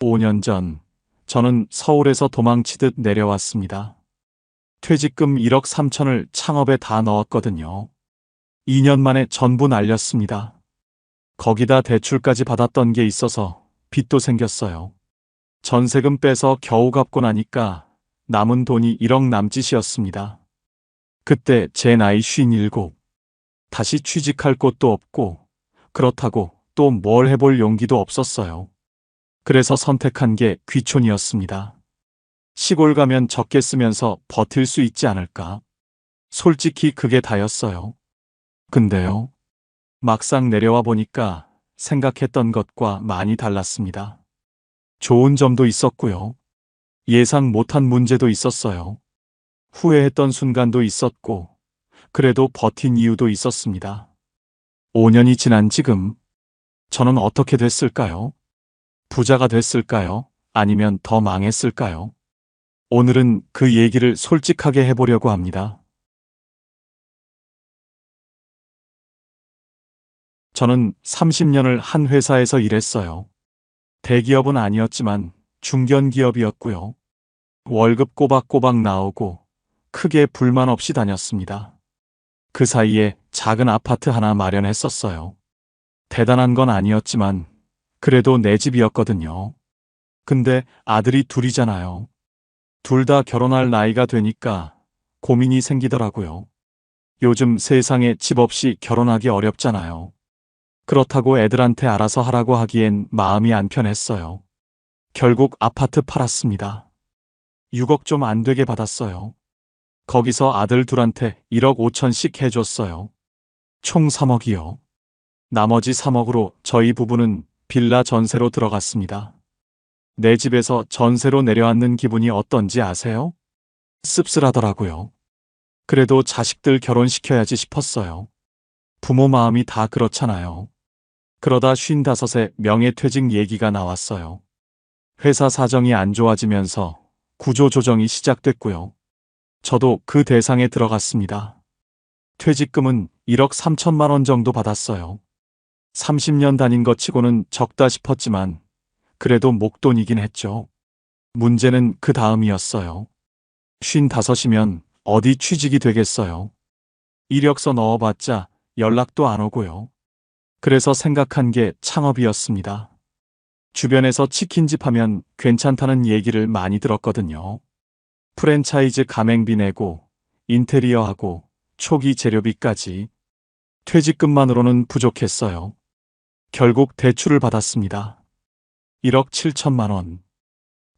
5년 전, 저는 서울에서 도망치듯 내려왔습니다. 퇴직금 1억 3천을 창업에 다 넣었거든요. 2년 만에 전부 날렸습니다. 거기다 대출까지 받았던 게 있어서 빚도 생겼어요. 전세금 빼서 겨우 갚고 나니까 남은 돈이 1억 남짓이었습니다. 그때 제 나이 57. 다시 취직할 곳도 없고, 그렇다고 또 뭘 해볼 용기도 없었어요. 그래서 선택한 게 귀촌이었습니다. 시골 가면 적게 쓰면서 버틸 수 있지 않을까? 솔직히 그게 다였어요. 근데요, 막상 내려와 보니까 생각했던 것과 많이 달랐습니다. 좋은 점도 있었고요. 예상 못한 문제도 있었어요. 후회했던 순간도 있었고, 그래도 버틴 이유도 있었습니다. 5년이 지난 지금, 저는 어떻게 됐을까요? 부자가 됐을까요? 아니면 더 망했을까요? 오늘은 그 얘기를 솔직하게 해보려고 합니다. 저는 30년을 한 회사에서 일했어요. 대기업은 아니었지만 중견기업이었고요. 월급 꼬박꼬박 나오고 크게 불만 없이 다녔습니다. 그 사이에 작은 아파트 하나 마련했었어요. 대단한 건 아니었지만 그래도 내 집이었거든요. 근데 아들이 둘이잖아요. 둘 다 결혼할 나이가 되니까 고민이 생기더라고요. 요즘 세상에 집 없이 결혼하기 어렵잖아요. 그렇다고 애들한테 알아서 하라고 하기엔 마음이 안 편했어요. 결국 아파트 팔았습니다. 6억 좀 안 되게 받았어요. 거기서 아들 둘한테 1억 5천씩 해줬어요. 총 3억이요. 나머지 3억으로 저희 부부는 빌라 전세로 들어갔습니다. 내 집에서 전세로 내려앉는 기분이 어떤지 아세요? 씁쓸하더라고요. 그래도 자식들 결혼시켜야지 싶었어요. 부모 마음이 다 그렇잖아요. 그러다 55세 명예퇴직 얘기가 나왔어요. 회사 사정이 안 좋아지면서 구조조정이 시작됐고요. 저도 그 대상에 들어갔습니다. 퇴직금은 1억 3천만 원 정도 받았어요. 30년 다닌 것 치고는 적다 싶었지만 그래도 목돈이긴 했죠. 문제는 그 다음이었어요. 55이면 어디 취직이 되겠어요. 이력서 넣어봤자 연락도 안 오고요. 그래서 생각한 게 창업이었습니다. 주변에서 치킨집 하면 괜찮다는 얘기를 많이 들었거든요. 프랜차이즈 가맹비 내고 인테리어하고 초기 재료비까지. 퇴직금만으로는 부족했어요. 결국 대출을 받았습니다. 1억 7천만 원.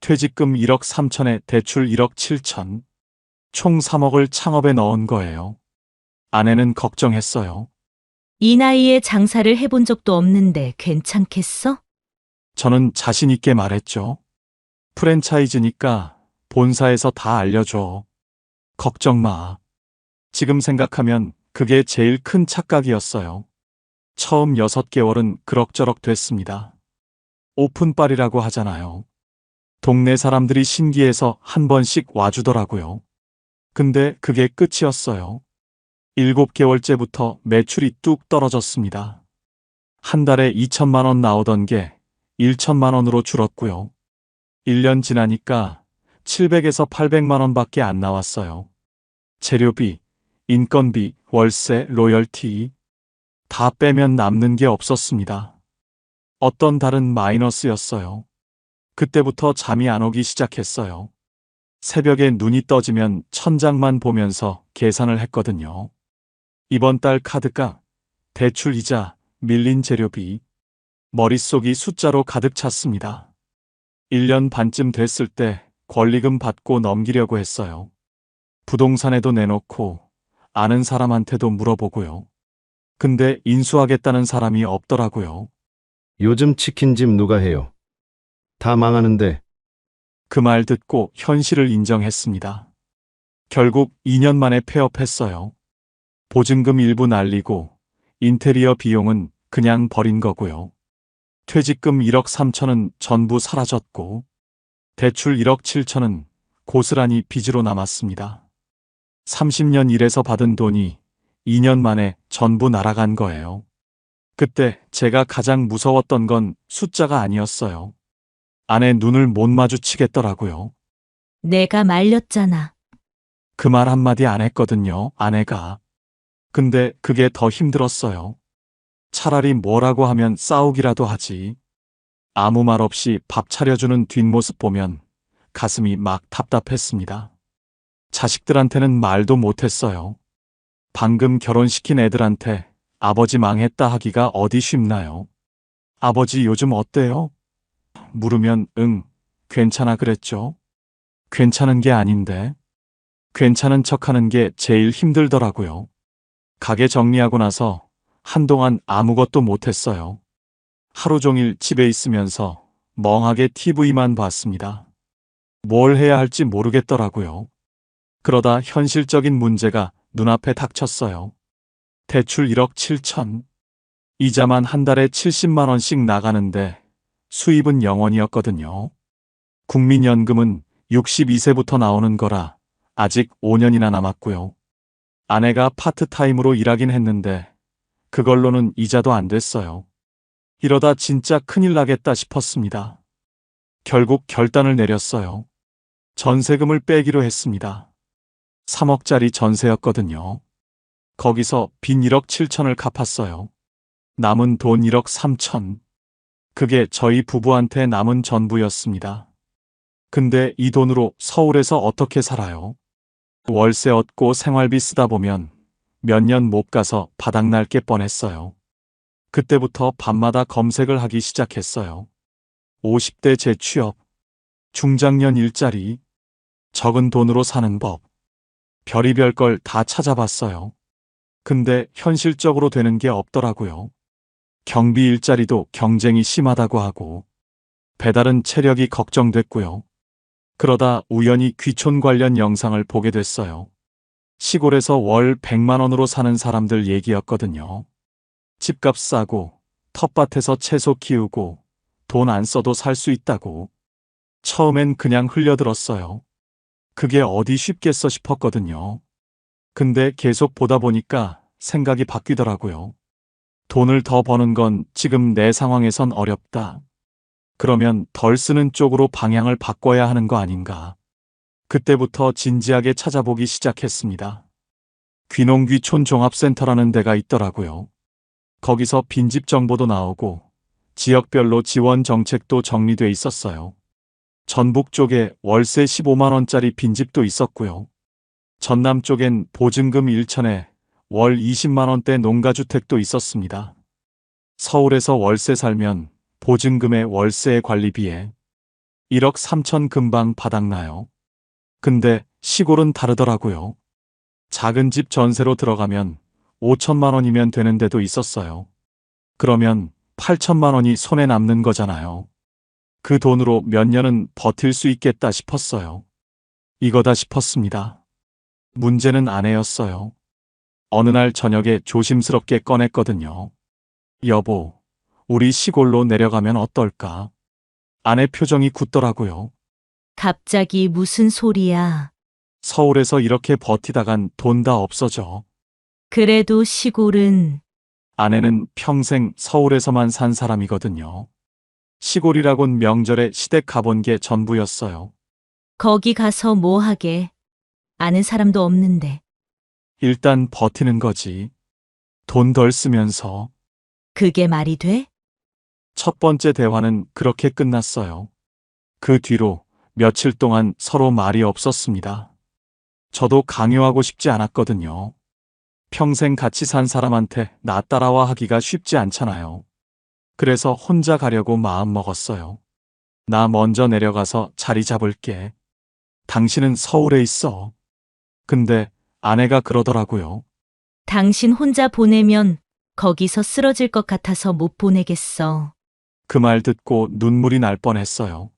퇴직금 1억 3천에 대출 1억 7천. 총 3억을 창업에 넣은 거예요. 아내는 걱정했어요. 이 나이에 장사를 해본 적도 없는데 괜찮겠어? 저는 자신 있게 말했죠. 프랜차이즈니까 본사에서 다 알려줘. 걱정 마. 지금 생각하면 그게 제일 큰 착각이었어요. 처음 6개월은 그럭저럭 됐습니다. 오픈빨이라고 하잖아요. 동네 사람들이 신기해서 한 번씩 와주더라고요. 근데 그게 끝이었어요. 7개월째부터 매출이 뚝 떨어졌습니다. 한 달에 2천만 원 나오던 게 1천만 원으로 줄었고요. 1년 지나니까 700에서 800만 원밖에 안 나왔어요. 재료비, 인건비, 월세, 로열티 다 빼면 남는 게 없었습니다. 어떤 달은 마이너스였어요. 그때부터 잠이 안 오기 시작했어요. 새벽에 눈이 떠지면 천장만 보면서 계산을 했거든요. 이번 달 카드값, 대출 이자, 밀린 재료비, 머릿속이 숫자로 가득 찼습니다. 1년 반쯤 됐을 때 권리금 받고 넘기려고 했어요. 부동산에도 내놓고 아는 사람한테도 물어보고요. 근데 인수하겠다는 사람이 없더라고요. 요즘 치킨집 누가 해요? 다 망하는데. 그 말 듣고 현실을 인정했습니다. 결국 2년 만에 폐업했어요. 보증금 일부 날리고 인테리어 비용은 그냥 버린 거고요. 퇴직금 1억 3천은 전부 사라졌고 대출 1억 7천은 고스란히 빚으로 남았습니다. 30년 일해서 받은 돈이 2년 만에 전부 날아간 거예요. 그때 제가 가장 무서웠던 건 숫자가 아니었어요. 아내 눈을 못 마주치겠더라고요. 내가 말렸잖아. 그 말 한마디 안 했거든요, 아내가. 근데 그게 더 힘들었어요. 차라리 뭐라고 하면 싸우기라도 하지. 아무 말 없이 밥 차려주는 뒷모습 보면 가슴이 막 답답했습니다. 자식들한테는 말도 못했어요. 방금 결혼시킨 애들한테 아버지 망했다 하기가 어디 쉽나요? 아버지 요즘 어때요? 물으면 응, 괜찮아 그랬죠. 괜찮은 게 아닌데. 괜찮은 척하는 게 제일 힘들더라고요. 가게 정리하고 나서 한동안 아무것도 못했어요. 하루 종일 집에 있으면서 멍하게 TV만 봤습니다. 뭘 해야 할지 모르겠더라고요. 그러다 현실적인 문제가 눈앞에 닥쳤어요. 대출 1억 7천. 이자만 한 달에 70만 원씩 나가는데 수입은 0원이었거든요. 국민연금은 62세부터 나오는 거라 아직 5년이나 남았고요. 아내가 파트타임으로 일하긴 했는데 그걸로는 이자도 안 됐어요. 이러다 진짜 큰일 나겠다 싶었습니다. 결국 결단을 내렸어요. 전세금을 빼기로 했습니다. 3억짜리 전세였거든요. 거기서 빈 1억 7천을 갚았어요. 남은 돈 1억 3천. 그게 저희 부부한테 남은 전부였습니다. 근데 이 돈으로 서울에서 어떻게 살아요? 월세 얻고 생활비 쓰다 보면 몇 년 못 가서 바닥날 게 뻔했어요. 그때부터 밤마다 검색을 하기 시작했어요. 50대 재취업, 중장년 일자리, 적은 돈으로 사는 법, 별의별 걸 다 찾아봤어요. 근데 현실적으로 되는 게 없더라고요. 경비 일자리도 경쟁이 심하다고 하고, 배달은 체력이 걱정됐고요. 그러다 우연히 귀촌 관련 영상을 보게 됐어요. 시골에서 월 100만 원으로 사는 사람들 얘기였거든요. 집값 싸고, 텃밭에서 채소 키우고, 돈 안 써도 살 수 있다고. 처음엔 그냥 흘려들었어요. 그게 어디 쉽겠어 싶었거든요. 근데 계속 보다 보니까 생각이 바뀌더라고요. 돈을 더 버는 건 지금 내 상황에선 어렵다. 그러면 덜 쓰는 쪽으로 방향을 바꿔야 하는 거 아닌가. 그때부터 진지하게 찾아보기 시작했습니다. 귀농귀촌 종합센터라는 데가 있더라고요. 거기서 빈집 정보도 나오고 지역별로 지원 정책도 정리돼 있었어요. 전북 쪽에 월세 15만 원짜리 빈집도 있었고요. 전남 쪽엔 보증금 1천에 월 20만 원대 농가주택도 있었습니다. 서울에서 월세 살면 보증금의 월세의 관리비에 1억 3천 금방 바닥나요. 근데 시골은 다르더라고요. 작은 집 전세로 들어가면 5천만 원이면 되는 데도 있었어요. 그러면 8천만 원이 손에 남는 거잖아요. 그 돈으로 몇 년은 버틸 수 있겠다 싶었어요. 이거다 싶었습니다. 문제는 아내였어요. 어느 날 저녁에 조심스럽게 꺼냈거든요. 여보, 우리 시골로 내려가면 어떨까? 아내 표정이 굳더라고요. 갑자기 무슨 소리야. 서울에서 이렇게 버티다간 돈 다 없어져. 그래도 시골은 아내는 평생 서울에서만 산 사람이거든요. 시골이라곤 명절에 시댁 가본 게 전부였어요. 거기 가서 뭐 하게. 아는 사람도 없는데. 일단 버티는 거지. 돈 덜 쓰면서. 그게 말이 돼? 첫 번째 대화는 그렇게 끝났어요. 그 뒤로 며칠 동안 서로 말이 없었습니다. 저도 강요하고 싶지 않았거든요. 평생 같이 산 사람한테 나 따라와 하기가 쉽지 않잖아요. 그래서 혼자 가려고 마음 먹었어요. 나 먼저 내려가서 자리 잡을게. 당신은 서울에 있어. 근데 아내가 그러더라고요. 당신 혼자 보내면 거기서 쓰러질 것 같아서 못 보내겠어. 그 말 듣고 눈물이 날 뻔했어요.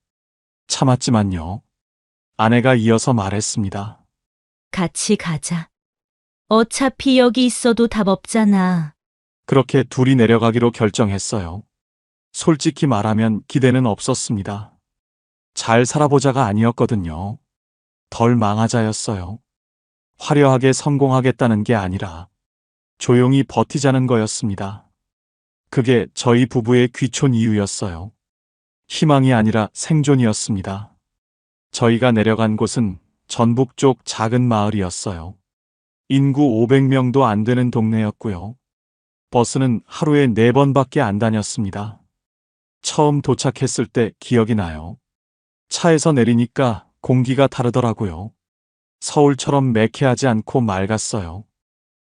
참았지만요. 아내가 이어서 말했습니다. 같이 가자. 어차피 여기 있어도 답 없잖아. 그렇게 둘이 내려가기로 결정했어요. 솔직히 말하면 기대는 없었습니다. 잘 살아보자가 아니었거든요. 덜 망하자였어요. 화려하게 성공하겠다는 게 아니라 조용히 버티자는 거였습니다. 그게 저희 부부의 귀촌 이유였어요. 희망이 아니라 생존이었습니다. 저희가 내려간 곳은 전북 쪽 작은 마을이었어요. 인구 500명도 안 되는 동네였고요. 버스는 하루에 4번밖에 안 다녔습니다. 처음 도착했을 때 기억이 나요. 차에서 내리니까 공기가 다르더라고요. 서울처럼 매캐하지 않고 맑았어요.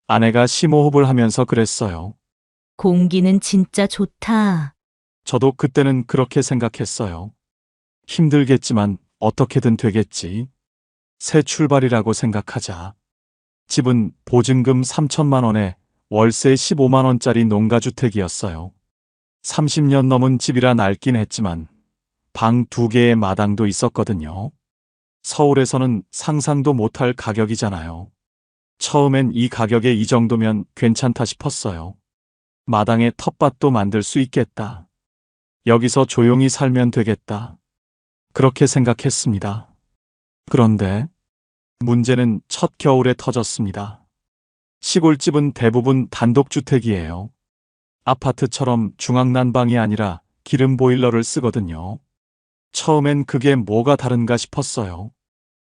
아내가 심호흡을 하면서 그랬어요. 공기는 진짜 좋다. 저도 그때는 그렇게 생각했어요. 힘들겠지만 어떻게든 되겠지. 새 출발이라고 생각하자. 집은 보증금 3천만 원에 월세 15만 원짜리 농가주택이었어요. 30년 넘은 집이라 낡긴 했지만 방 2개의 마당도 있었거든요. 서울에서는 상상도 못할 가격이잖아요. 처음엔 이 가격에 이 정도면 괜찮다 싶었어요. 마당에 텃밭도 만들 수 있겠다. 여기서 조용히 살면 되겠다. 그렇게 생각했습니다. 그런데 문제는 첫 겨울에 터졌습니다. 시골집은 대부분 단독주택이에요. 아파트처럼 중앙난방이 아니라 기름 보일러를 쓰거든요. 처음엔 그게 뭐가 다른가 싶었어요.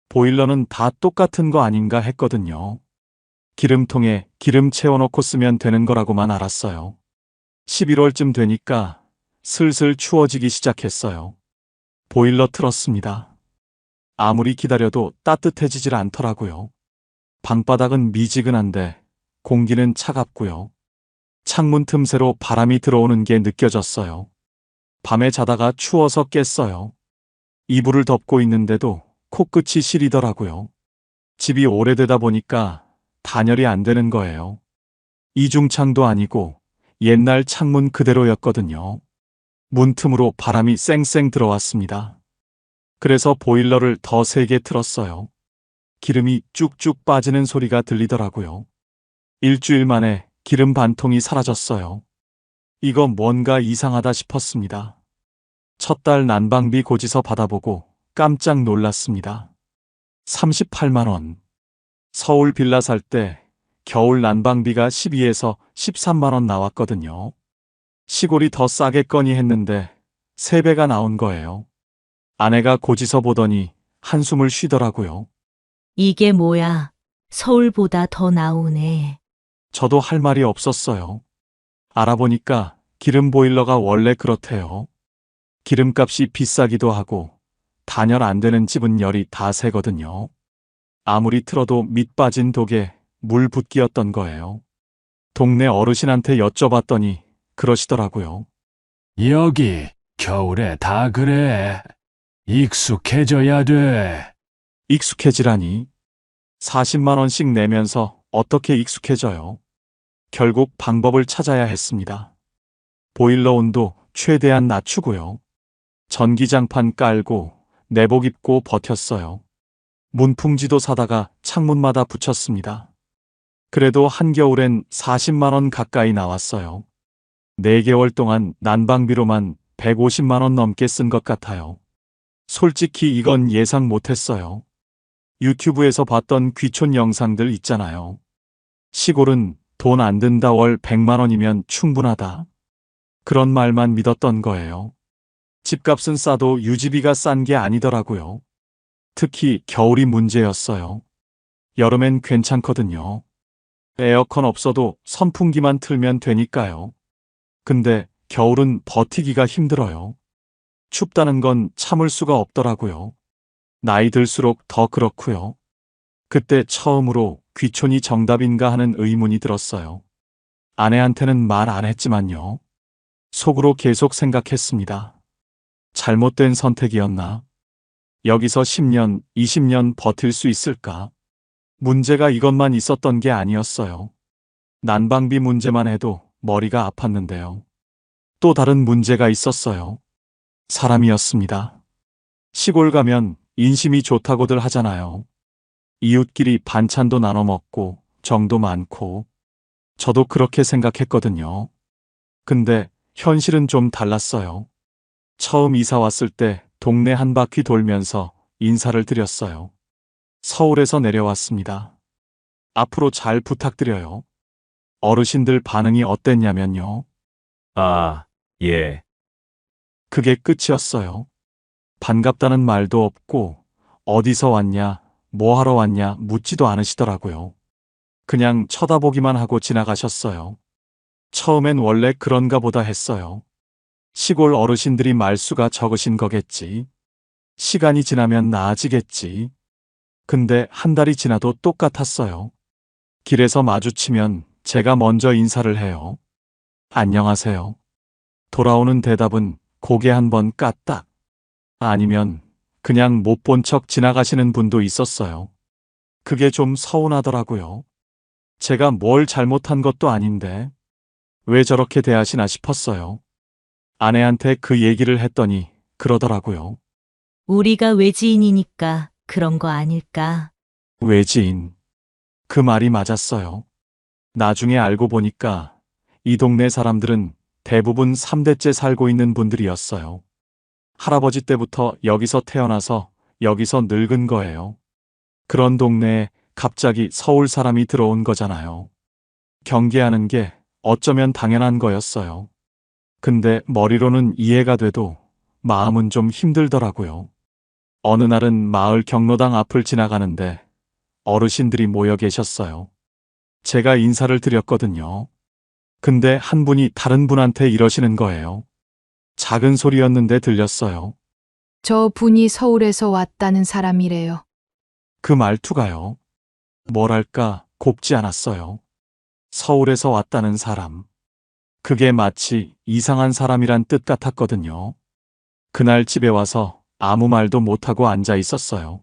보일러는 다 똑같은 거 아닌가 했거든요. 기름통에 기름 채워놓고 쓰면 되는 거라고만 알았어요. 11월쯤 되니까 슬슬 추워지기 시작했어요. 보일러 틀었습니다. 아무리 기다려도 따뜻해지질 않더라고요. 방바닥은 미지근한데 공기는 차갑고요. 창문 틈새로 바람이 들어오는 게 느껴졌어요. 밤에 자다가 추워서 깼어요. 이불을 덮고 있는데도 코끝이 시리더라고요. 집이 오래되다 보니까 단열이 안 되는 거예요. 이중창도 아니고 옛날 창문 그대로였거든요. 문틈으로 바람이 쌩쌩 들어왔습니다. 그래서 보일러를 더 세게 틀었어요. 기름이 쭉쭉 빠지는 소리가 들리더라고요. 일주일 만에 기름 반통이 사라졌어요. 이거 뭔가 이상하다 싶었습니다. 첫 달 난방비 고지서 받아보고 깜짝 놀랐습니다. 38만 원. 서울 빌라 살 때 겨울 난방비가 12에서 13만 원 나왔거든요. 시골이 더 싸겠거니 했는데 3배가 나온 거예요. 아내가 고지서 보더니 한숨을 쉬더라고요. 이게 뭐야? 서울보다 더 나오네. 저도 할 말이 없었어요. 알아보니까 기름 보일러가 원래 그렇대요. 기름값이 비싸기도 하고 단열 안 되는 집은 열이 다 새거든요. 아무리 틀어도 밑 빠진 독에 물 붓기였던 거예요. 동네 어르신한테 여쭤봤더니 그러시더라고요. 여기 겨울에 다 그래. 익숙해져야 돼. 익숙해지라니. 40만 원씩 내면서 어떻게 익숙해져요? 결국 방법을 찾아야 했습니다. 보일러 온도 최대한 낮추고요. 전기장판 깔고 내복 입고 버텼어요. 문풍지도 사다가 창문마다 붙였습니다. 그래도 한겨울엔 40만 원 가까이 나왔어요. 4개월 동안 난방비로만 150만 원 넘게 쓴 것 같아요. 솔직히 이건 예상 못했어요. 유튜브에서 봤던 귀촌 영상들 있잖아요. 시골은 돈 안 든다 월 100만 원이면 충분하다. 그런 말만 믿었던 거예요. 집값은 싸도 유지비가 싼 게 아니더라고요. 특히 겨울이 문제였어요. 여름엔 괜찮거든요. 에어컨 없어도 선풍기만 틀면 되니까요. 근데 겨울은 버티기가 힘들어요. 춥다는 건 참을 수가 없더라고요. 나이 들수록 더 그렇고요. 그때 처음으로 귀촌이 정답인가 하는 의문이 들었어요. 아내한테는 말 안 했지만요. 속으로 계속 생각했습니다. 잘못된 선택이었나? 여기서 10년, 20년 버틸 수 있을까? 문제가 이것만 있었던 게 아니었어요. 난방비 문제만 해도 머리가 아팠는데요. 또 다른 문제가 있었어요. 사람이었습니다. 시골 가면 인심이 좋다고들 하잖아요. 이웃끼리 반찬도 나눠 먹고 정도 많고. 저도 그렇게 생각했거든요. 근데 현실은 좀 달랐어요. 처음 이사 왔을 때 동네 한 바퀴 돌면서 인사를 드렸어요. 서울에서 내려왔습니다. 앞으로 잘 부탁드려요. 어르신들 반응이 어땠냐면요. 아, 예. 그게 끝이었어요. 반갑다는 말도 없고, 어디서 왔냐, 뭐 하러 왔냐 묻지도 않으시더라고요. 그냥 쳐다보기만 하고 지나가셨어요. 처음엔 원래 그런가 보다 했어요. 시골 어르신들이 말수가 적으신 거겠지. 시간이 지나면 나아지겠지. 근데 한 달이 지나도 똑같았어요. 길에서 마주치면 제가 먼저 인사를 해요. 안녕하세요. 돌아오는 대답은 고개 한번 까딱. 아니면 그냥 못 본 척 지나가시는 분도 있었어요. 그게 좀 서운하더라고요. 제가 뭘 잘못한 것도 아닌데 왜 저렇게 대하시나 싶었어요. 아내한테 그 얘기를 했더니 그러더라고요. 우리가 외지인이니까 그런 거 아닐까? 외지인. 그 말이 맞았어요. 나중에 알고 보니까 이 동네 사람들은 대부분 3대째 살고 있는 분들이었어요. 할아버지 때부터 여기서 태어나서 여기서 늙은 거예요. 그런 동네에 갑자기 서울 사람이 들어온 거잖아요. 경계하는 게 어쩌면 당연한 거였어요. 근데 머리로는 이해가 돼도 마음은 좀 힘들더라고요. 어느 날은 마을 경로당 앞을 지나가는데 어르신들이 모여 계셨어요. 제가 인사를 드렸거든요. 근데 한 분이 다른 분한테 이러시는 거예요. 작은 소리였는데 들렸어요. 저 분이 서울에서 왔다는 사람이래요. 그 말투가요. 뭐랄까 곱지 않았어요. 서울에서 왔다는 사람. 그게 마치 이상한 사람이란 뜻 같았거든요. 그날 집에 와서 아무 말도 못하고 앉아 있었어요.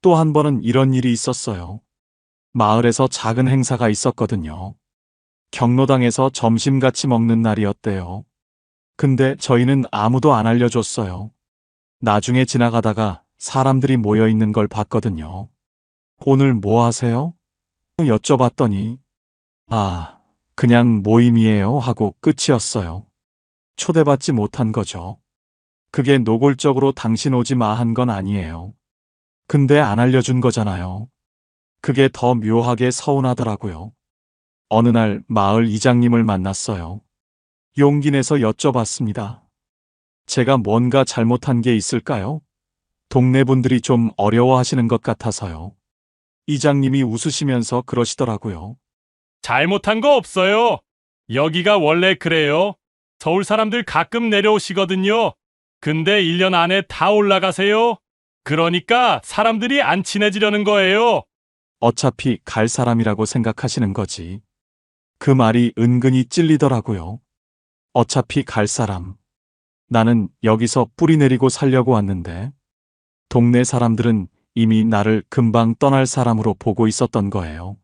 또 한 번은 이런 일이 있었어요. 마을에서 작은 행사가 있었거든요. 경로당에서 점심 같이 먹는 날이었대요. 근데 저희는 아무도 안 알려줬어요. 나중에 지나가다가 사람들이 모여 있는 걸 봤거든요. 오늘 뭐 하세요? 여쭤봤더니 그냥 모임이에요 하고 끝이었어요. 초대받지 못한 거죠. 그게 노골적으로 당신 오지 마 한 건 아니에요. 근데 안 알려준 거잖아요. 그게 더 묘하게 서운하더라고요. 어느 날 마을 이장님을 만났어요. 용기 내서 여쭤봤습니다. 제가 뭔가 잘못한 게 있을까요? 동네 분들이 좀 어려워하시는 것 같아서요. 이장님이 웃으시면서 그러시더라고요. 잘못한 거 없어요. 여기가 원래 그래요. 서울 사람들 가끔 내려오시거든요. 근데 1년 안에 다 올라가세요. 그러니까 사람들이 안 친해지려는 거예요. 어차피 갈 사람이라고 생각하시는 거지. 그 말이 은근히 찔리더라고요. 어차피 갈 사람. 나는 여기서 뿌리 내리고 살려고 왔는데 동네 사람들은 이미 나를 금방 떠날 사람으로 보고 있었던 거예요.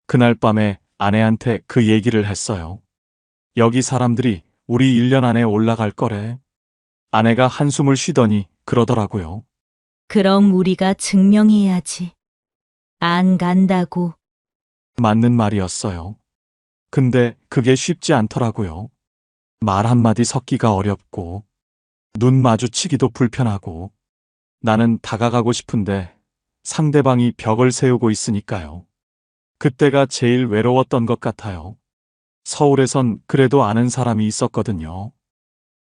그날 밤에 아내한테 그 얘기를 했어요. 여기 사람들이 우리 1년 안에 올라갈 거래. 아내가 한숨을 쉬더니 그러더라고요. 그럼 우리가 증명해야지. 안 간다고. 맞는 말이었어요. 근데 그게 쉽지 않더라고요. 말 한마디 섞기가 어렵고, 눈 마주치기도 불편하고, 나는 다가가고 싶은데 상대방이 벽을 세우고 있으니까요. 그때가 제일 외로웠던 것 같아요. 서울에선 그래도 아는 사람이 있었거든요.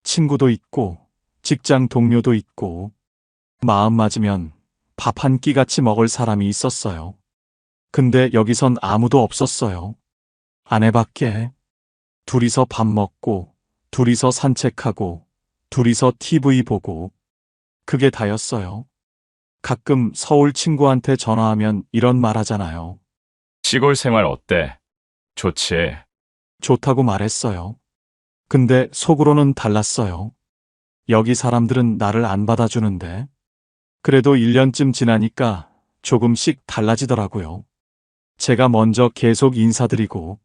친구도 있고, 직장 동료도 있고, 마음 맞으면 밥 한 끼 같이 먹을 사람이 있었어요. 근데 여기선 아무도 없었어요. 아내밖에. 둘이서 밥 먹고, 둘이서 산책하고, 둘이서 TV 보고, 그게 다였어요. 가끔 서울 친구한테 전화하면 이런 말 하잖아요. 시골 생활 어때? 좋지. 좋다고 말했어요. 근데 속으로는 달랐어요. 여기 사람들은 나를 안 받아주는데. 그래도 1년쯤 지나니까 조금씩 달라지더라고요. 제가 먼저 계속 인사드리고,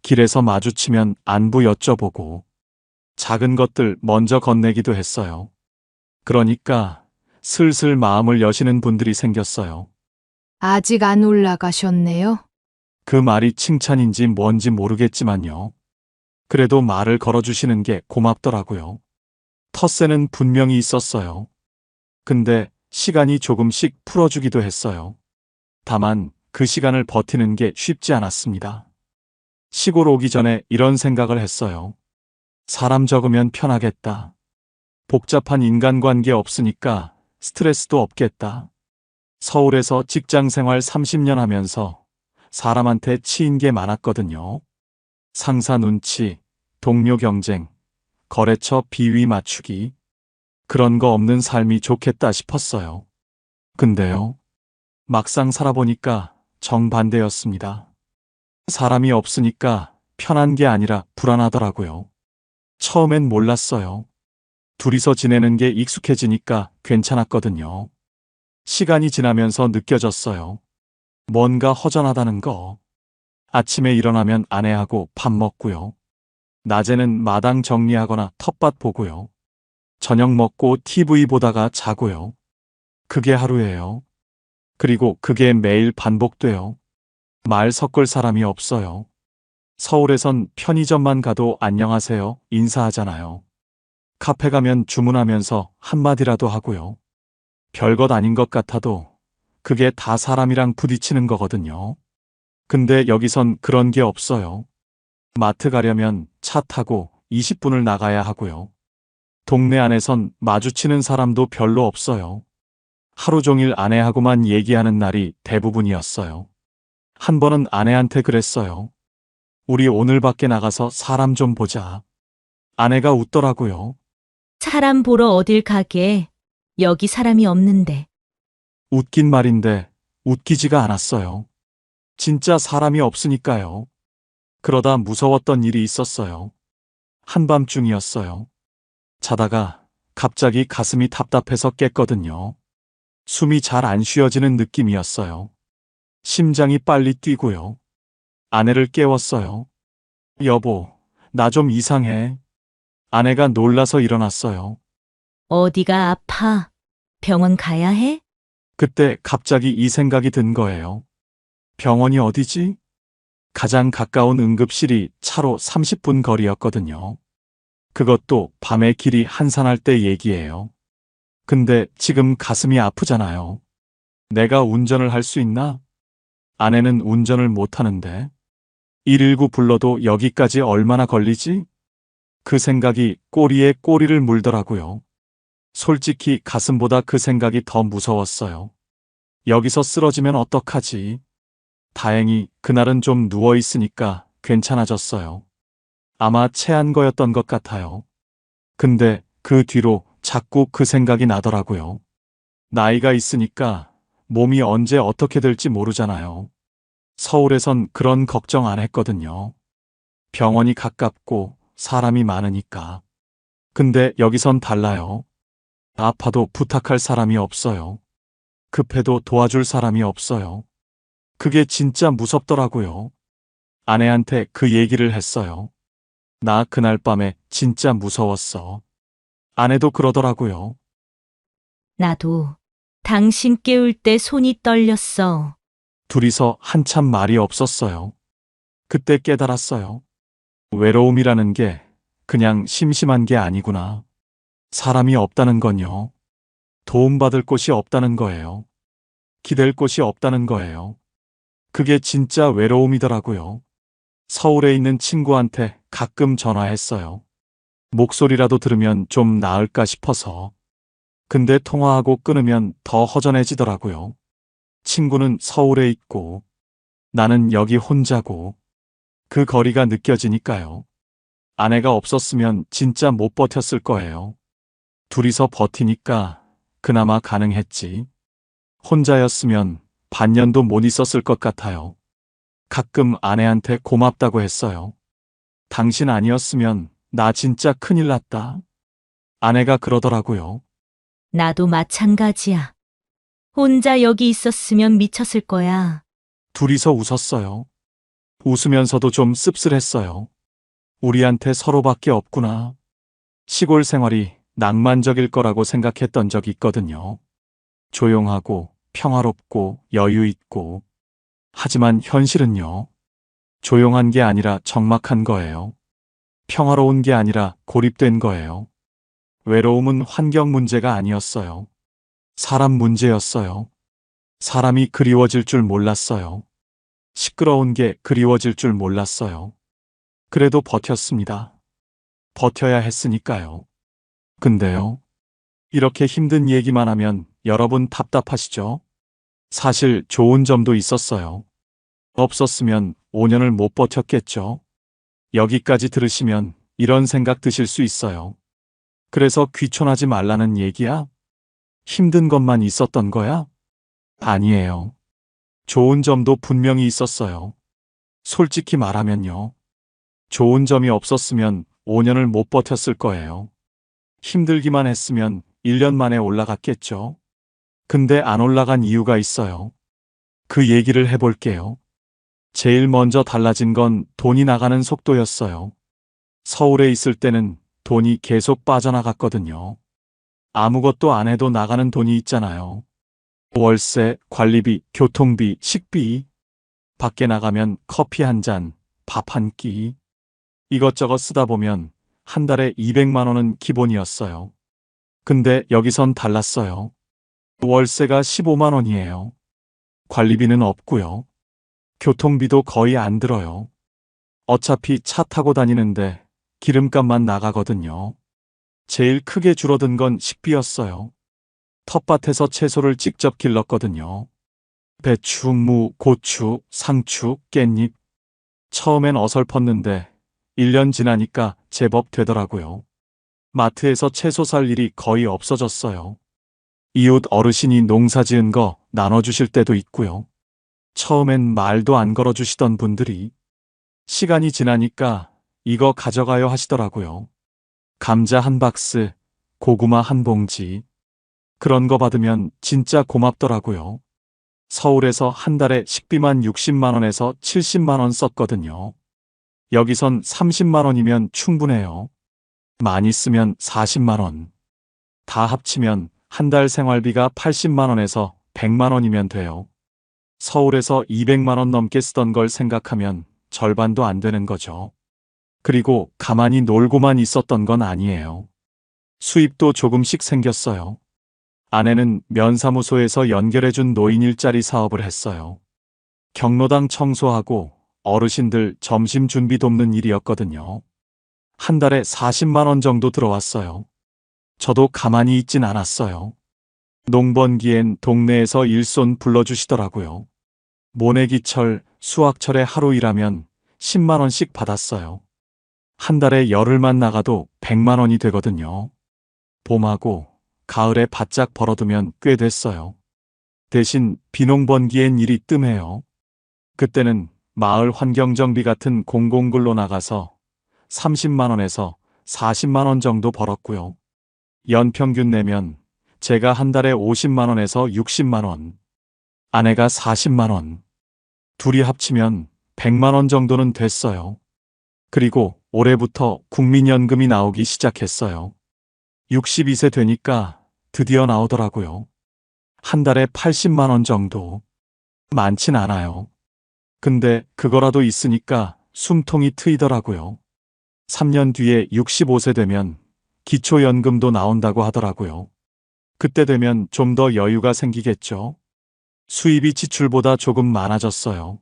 길에서 마주치면 안부 여쭤보고, 작은 것들 먼저 건네기도 했어요. 그러니까 슬슬 마음을 여시는 분들이 생겼어요. 아직 안 올라가셨네요. 그 말이 칭찬인지 뭔지 모르겠지만요. 그래도 말을 걸어주시는 게 고맙더라고요. 텃세는 분명히 있었어요. 근데 시간이 조금씩 풀어주기도 했어요. 다만 그 시간을 버티는 게 쉽지 않았습니다. 시골 오기 전에 이런 생각을 했어요. 사람 적으면 편하겠다. 복잡한 인간관계 없으니까 스트레스도 없겠다. 서울에서 직장 생활 30년 하면서 사람한테 치인 게 많았거든요. 상사 눈치, 동료 경쟁, 거래처 비위 맞추기. 그런 거 없는 삶이 좋겠다 싶었어요. 근데요, 막상 살아보니까 정반대였습니다. 사람이 없으니까 편한 게 아니라 불안하더라고요. 처음엔 몰랐어요. 둘이서 지내는 게 익숙해지니까 괜찮았거든요. 시간이 지나면서 느껴졌어요. 뭔가 허전하다는 거. 아침에 일어나면 아내하고 밥 먹고요. 낮에는 마당 정리하거나 텃밭 보고요. 저녁 먹고 TV 보다가 자고요. 그게 하루예요. 그리고 그게 매일 반복돼요. 말 섞을 사람이 없어요. 서울에선 편의점만 가도 안녕하세요 인사하잖아요. 카페 가면 주문하면서 한마디라도 하고요. 별것 아닌 것 같아도 그게 다 사람이랑 부딪히는 거거든요. 근데 여기선 그런 게 없어요. 마트 가려면 차 타고 20분을 나가야 하고요. 동네 안에선 마주치는 사람도 별로 없어요. 하루 종일 아내하고만 얘기하는 날이 대부분이었어요. 한 번은 아내한테 그랬어요. 우리 오늘 밖에 나가서 사람 좀 보자. 아내가 웃더라고요. 사람 보러 어딜 가게. 여기 사람이 없는데. 웃긴 말인데 웃기지가 않았어요. 진짜 사람이 없으니까요. 그러다 무서웠던 일이 있었어요. 한밤중이었어요. 자다가 갑자기 가슴이 답답해서 깼거든요. 숨이 잘 안 쉬어지는 느낌이었어요. 심장이 빨리 뛰고요. 아내를 깨웠어요. 여보, 나 좀 이상해. 아내가 놀라서 일어났어요. 어디가 아파? 병원 가야 해? 그때 갑자기 이 생각이 든 거예요. 병원이 어디지? 가장 가까운 응급실이 차로 30분 거리였거든요. 그것도 밤에 길이 한산할 때 얘기예요. 근데 지금 가슴이 아프잖아요. 내가 운전을 할 수 있나? 아내는 운전을 못 하는데. 119 불러도 여기까지 얼마나 걸리지? 그 생각이 꼬리에 꼬리를 물더라고요. 솔직히 가슴보다 그 생각이 더 무서웠어요. 여기서 쓰러지면 어떡하지? 다행히 그날은 좀 누워 있으니까 괜찮아졌어요. 아마 체한 거였던 것 같아요. 근데 그 뒤로 자꾸 그 생각이 나더라고요. 나이가 있으니까 몸이 언제 어떻게 될지 모르잖아요. 서울에선 그런 걱정 안 했거든요. 병원이 가깝고 사람이 많으니까. 근데 여기선 달라요. 아파도 부탁할 사람이 없어요. 급해도 도와줄 사람이 없어요. 그게 진짜 무섭더라고요. 아내한테 그 얘기를 했어요. 나 그날 밤에 진짜 무서웠어. 아내도 그러더라고요. 나도 당신 깨울 때 손이 떨렸어. 둘이서 한참 말이 없었어요. 그때 깨달았어요. 외로움이라는 게 그냥 심심한 게 아니구나. 사람이 없다는 건요. 도움받을 곳이 없다는 거예요. 기댈 곳이 없다는 거예요. 그게 진짜 외로움이더라고요. 서울에 있는 친구한테 가끔 전화했어요. 목소리라도 들으면 좀 나을까 싶어서. 근데 통화하고 끊으면 더 허전해지더라고요. 친구는 서울에 있고 나는 여기 혼자고 그 거리가 느껴지니까요. 아내가 없었으면 진짜 못 버텼을 거예요. 둘이서 버티니까 그나마 가능했지. 혼자였으면 반년도 못 있었을 것 같아요. 가끔 아내한테 고맙다고 했어요. 당신 아니었으면 나 진짜 큰일 났다. 아내가 그러더라고요. 나도 마찬가지야. 혼자 여기 있었으면 미쳤을 거야. 둘이서 웃었어요. 웃으면서도 좀 씁쓸했어요. 우리한테 서로밖에 없구나. 시골 생활이 낭만적일 거라고 생각했던 적이 있거든요. 조용하고 평화롭고 여유 있고. 하지만 현실은요. 조용한 게 아니라 적막한 거예요. 평화로운 게 아니라 고립된 거예요. 외로움은 환경 문제가 아니었어요. 사람 문제였어요. 사람이 그리워질 줄 몰랐어요. 시끄러운 게 그리워질 줄 몰랐어요. 그래도 버텼습니다. 버텨야 했으니까요. 근데요. 이렇게 힘든 얘기만 하면 여러분 답답하시죠? 사실 좋은 점도 있었어요. 없었으면 5년을 못 버텼겠죠? 여기까지 들으시면 이런 생각 드실 수 있어요. 그래서 귀촌하지 말라는 얘기야? 힘든 것만 있었던 거야? 아니에요. 좋은 점도 분명히 있었어요. 솔직히 말하면요. 좋은 점이 없었으면 5년을 못 버텼을 거예요. 힘들기만 했으면 1년 만에 올라갔겠죠. 근데 안 올라간 이유가 있어요. 그 얘기를 해볼게요. 제일 먼저 달라진 건 돈이 나가는 속도였어요. 서울에 있을 때는 돈이 계속 빠져나갔거든요. 아무것도 안 해도 나가는 돈이 있잖아요. 월세, 관리비, 교통비, 식비. 밖에 나가면 커피 한 잔, 밥 한 끼. 이것저것 쓰다 보면 한 달에 200만 원은 기본이었어요. 근데 여기선 달랐어요. 월세가 15만 원이에요. 관리비는 없고요. 교통비도 거의 안 들어요. 어차피 차 타고 다니는데 기름값만 나가거든요. 제일 크게 줄어든 건 식비였어요. 텃밭에서 채소를 직접 길렀거든요. 배추, 무, 고추, 상추, 깻잎. 처음엔 어설펐는데 1년 지나니까 제법 되더라고요. 마트에서 채소 살 일이 거의 없어졌어요. 이웃 어르신이 농사 지은 거 나눠주실 때도 있고요. 처음엔 말도 안 걸어주시던 분들이 시간이 지나니까 이거 가져가요 하시더라고요. 감자 한 박스, 고구마 한 봉지. 그런 거 받으면 진짜 고맙더라고요. 서울에서 한 달에 식비만 60만 원에서 70만 원 썼거든요. 여기선 30만 원이면 충분해요. 많이 쓰면 40만 원. 다 합치면 한 달 생활비가 80만 원에서 100만 원이면 돼요. 서울에서 200만 원 넘게 쓰던 걸 생각하면 절반도 안 되는 거죠. 그리고 가만히 놀고만 있었던 건 아니에요. 수입도 조금씩 생겼어요. 아내는 면사무소에서 연결해준 노인 일자리 사업을 했어요. 경로당 청소하고 어르신들 점심 준비 돕는 일이었거든요. 한 달에 40만 원 정도 들어왔어요. 저도 가만히 있진 않았어요. 농번기엔 동네에서 일손 불러주시더라고요. 모내기철, 수학철에 하루 일하면 10만 원씩 받았어요. 한 달에 열흘만 나가도 100만 원이 되거든요. 봄하고 가을에 바짝 벌어두면 꽤 됐어요. 대신 비농번기엔 일이 뜸해요. 그때는 마을 환경정비 같은 공공근로 나가서 30만 원에서 40만 원 정도 벌었고요. 연평균 내면 제가 한 달에 50만 원에서 60만 원, 아내가 40만 원, 둘이 합치면 100만 원 정도는 됐어요. 그리고 올해부터 국민연금이 나오기 시작했어요. 62세 되니까 드디어 나오더라고요. 한 달에 80만 원 정도. 많진 않아요. 근데 그거라도 있으니까 숨통이 트이더라고요. 3년 뒤에 65세 되면 기초연금도 나온다고 하더라고요. 그때 되면 좀 더 여유가 생기겠죠. 수입이 지출보다 조금 많아졌어요.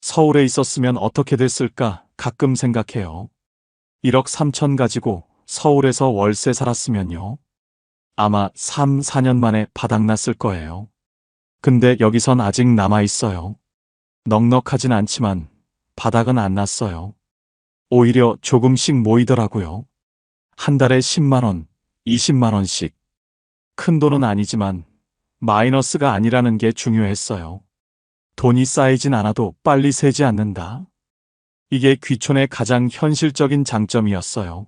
서울에 있었으면 어떻게 됐을까 가끔 생각해요. 1억 3천 가지고 서울에서 월세 살았으면요. 아마 3, 4년 만에 바닥났을 거예요. 근데 여기선 아직 남아있어요. 넉넉하진 않지만 바닥은 안 났어요. 오히려 조금씩 모이더라고요. 한 달에 10만 원, 20만 원씩. 큰 돈은 아니지만 마이너스가 아니라는 게 중요했어요. 돈이 쌓이진 않아도 빨리 새지 않는다. 이게 귀촌의 가장 현실적인 장점이었어요.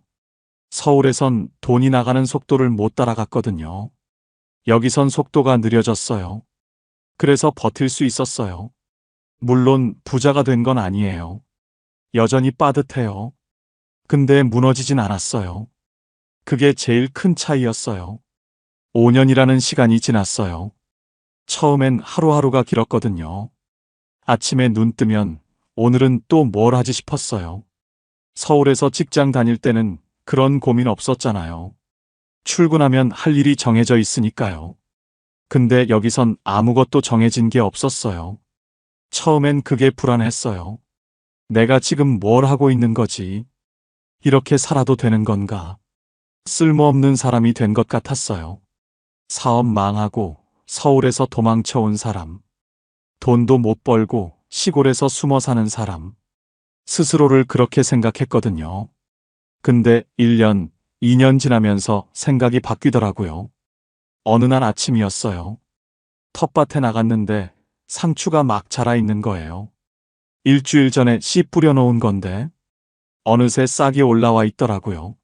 서울에선 돈이 나가는 속도를 못 따라갔거든요. 여기선 속도가 느려졌어요. 그래서 버틸 수 있었어요. 물론 부자가 된 건 아니에요. 여전히 빠듯해요. 근데 무너지진 않았어요. 그게 제일 큰 차이였어요. 5년이라는 시간이 지났어요. 처음엔 하루하루가 길었거든요. 아침에 눈 뜨면 오늘은 또 뭘 하지 싶었어요. 서울에서 직장 다닐 때는 그런 고민 없었잖아요. 출근하면 할 일이 정해져 있으니까요. 근데 여기선 아무것도 정해진 게 없었어요. 처음엔 그게 불안했어요. 내가 지금 뭘 하고 있는 거지? 이렇게 살아도 되는 건가? 쓸모없는 사람이 된 것 같았어요. 사업 망하고 서울에서 도망쳐 온 사람. 돈도 못 벌고 시골에서 숨어 사는 사람. 스스로를 그렇게 생각했거든요. 근데 1년, 2년 지나면서 생각이 바뀌더라고요. 어느 날 아침이었어요. 텃밭에 나갔는데 상추가 막 자라 있는 거예요. 일주일 전에 씨 뿌려놓은 건데 어느새 싹이 올라와 있더라고요.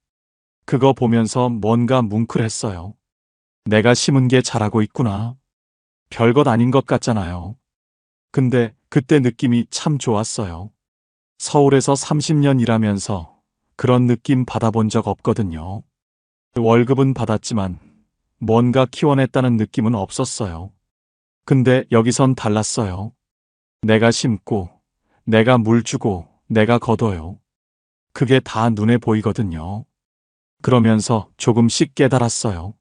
그거 보면서 뭔가 뭉클했어요. 내가 심은 게 자라고 있구나. 별것 아닌 것 같잖아요. 근데 그때 느낌이 참 좋았어요. 서울에서 30년 일하면서 그런 느낌 받아본 적 없거든요. 월급은 받았지만 뭔가 키워냈다는 느낌은 없었어요. 근데 여기선 달랐어요. 내가 심고, 내가 물 주고, 내가 거둬요. 그게 다 눈에 보이거든요. 그러면서 조금씩 깨달았어요.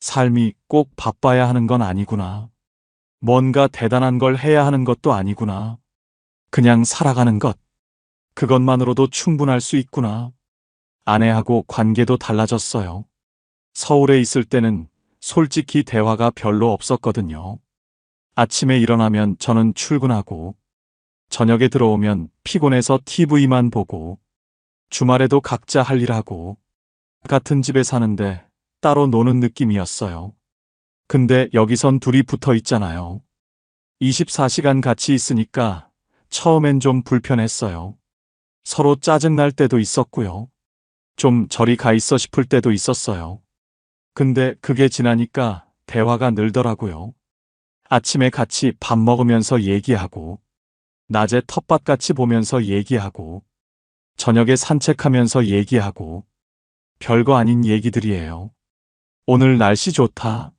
삶이 꼭 바빠야 하는 건 아니구나. 뭔가 대단한 걸 해야 하는 것도 아니구나. 그냥 살아가는 것. 그것만으로도 충분할 수 있구나. 아내하고 관계도 달라졌어요. 서울에 있을 때는 솔직히 대화가 별로 없었거든요. 아침에 일어나면 저는 출근하고, 저녁에 들어오면 피곤해서 TV만 보고, 주말에도 각자 할 일 하고, 같은 집에 사는데 따로 노는 느낌이었어요. 근데 여기선 둘이 붙어 있잖아요. 24시간 같이 있으니까 처음엔 좀 불편했어요. 서로 짜증날 때도 있었고요. 좀 저리 가 있어 싶을 때도 있었어요. 근데 그게 지나니까 대화가 늘더라고요. 아침에 같이 밥 먹으면서 얘기하고, 낮에 텃밭 같이 보면서 얘기하고, 저녁에 산책하면서 얘기하고, 별거 아닌 얘기들이에요. 오늘 날씨 좋다.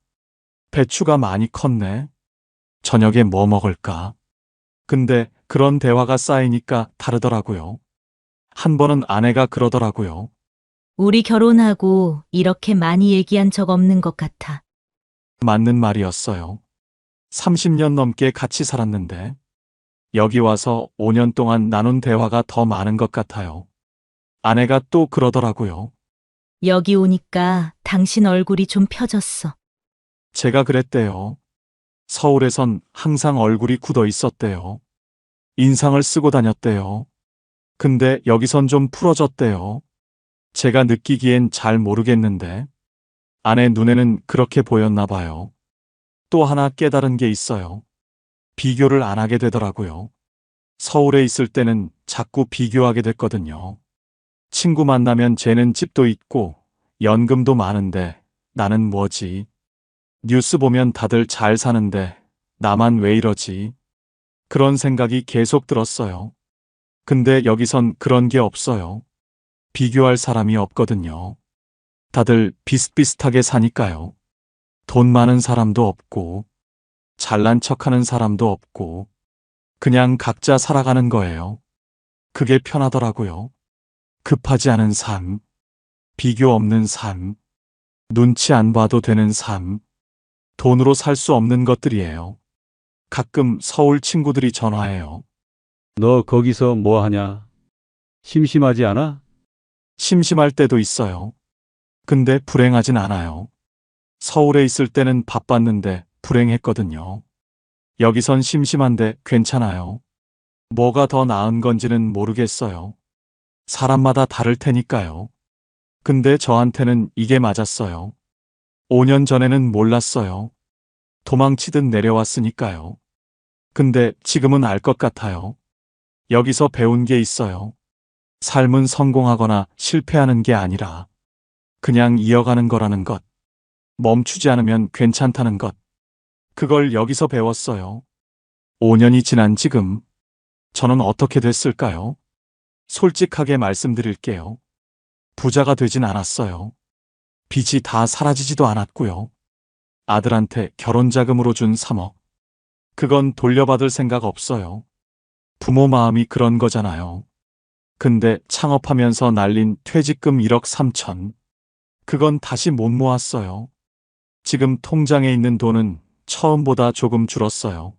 배추가 많이 컸네. 저녁에 뭐 먹을까? 근데 그런 대화가 쌓이니까 다르더라고요. 한 번은 아내가 그러더라고요. 우리 결혼하고 이렇게 많이 얘기한 적 없는 것 같아. 맞는 말이었어요. 30년 넘게 같이 살았는데, 여기 와서 5년 동안 나눈 대화가 더 많은 것 같아요. 아내가 또 그러더라고요. 여기 오니까 당신 얼굴이 좀 펴졌어. 제가 그랬대요. 서울에선 항상 얼굴이 굳어 있었대요. 인상을 쓰고 다녔대요. 근데 여기선 좀 풀어졌대요. 제가 느끼기엔 잘 모르겠는데, 아내 눈에는 그렇게 보였나 봐요. 또 하나 깨달은 게 있어요. 비교를 안 하게 되더라고요. 서울에 있을 때는 자꾸 비교하게 됐거든요. 친구 만나면 쟤는 집도 있고 연금도 많은데 나는 뭐지? 뉴스 보면 다들 잘 사는데 나만 왜 이러지? 그런 생각이 계속 들었어요. 근데 여기선 그런 게 없어요. 비교할 사람이 없거든요. 다들 비슷비슷하게 사니까요. 돈 많은 사람도 없고, 잘난 척하는 사람도 없고, 그냥 각자 살아가는 거예요. 그게 편하더라고요. 급하지 않은 삶, 비교 없는 삶, 눈치 안 봐도 되는 삶, 돈으로 살 수 없는 것들이에요. 가끔 서울 친구들이 전화해요. 너 거기서 뭐 하냐? 심심하지 않아? 심심할 때도 있어요. 근데 불행하진 않아요. 서울에 있을 때는 바빴는데 불행했거든요. 여기선 심심한데 괜찮아요. 뭐가 더 나은 건지는 모르겠어요. 사람마다 다를 테니까요. 근데 저한테는 이게 맞았어요. 5년 전에는 몰랐어요. 도망치듯 내려왔으니까요. 근데 지금은 알 것 같아요. 여기서 배운 게 있어요. 삶은 성공하거나 실패하는 게 아니라 그냥 이어가는 거라는 것. 멈추지 않으면 괜찮다는 것. 그걸 여기서 배웠어요. 5년이 지난 지금 저는 어떻게 됐을까요? 솔직하게 말씀드릴게요. 부자가 되진 않았어요. 빚이 다 사라지지도 않았고요. 아들한테 결혼 자금으로 준 3억. 그건 돌려받을 생각 없어요. 부모 마음이 그런 거잖아요. 근데 창업하면서 날린 퇴직금 1억 3천. 그건 다시 못 모았어요. 지금 통장에 있는 돈은 처음보다 조금 줄었어요.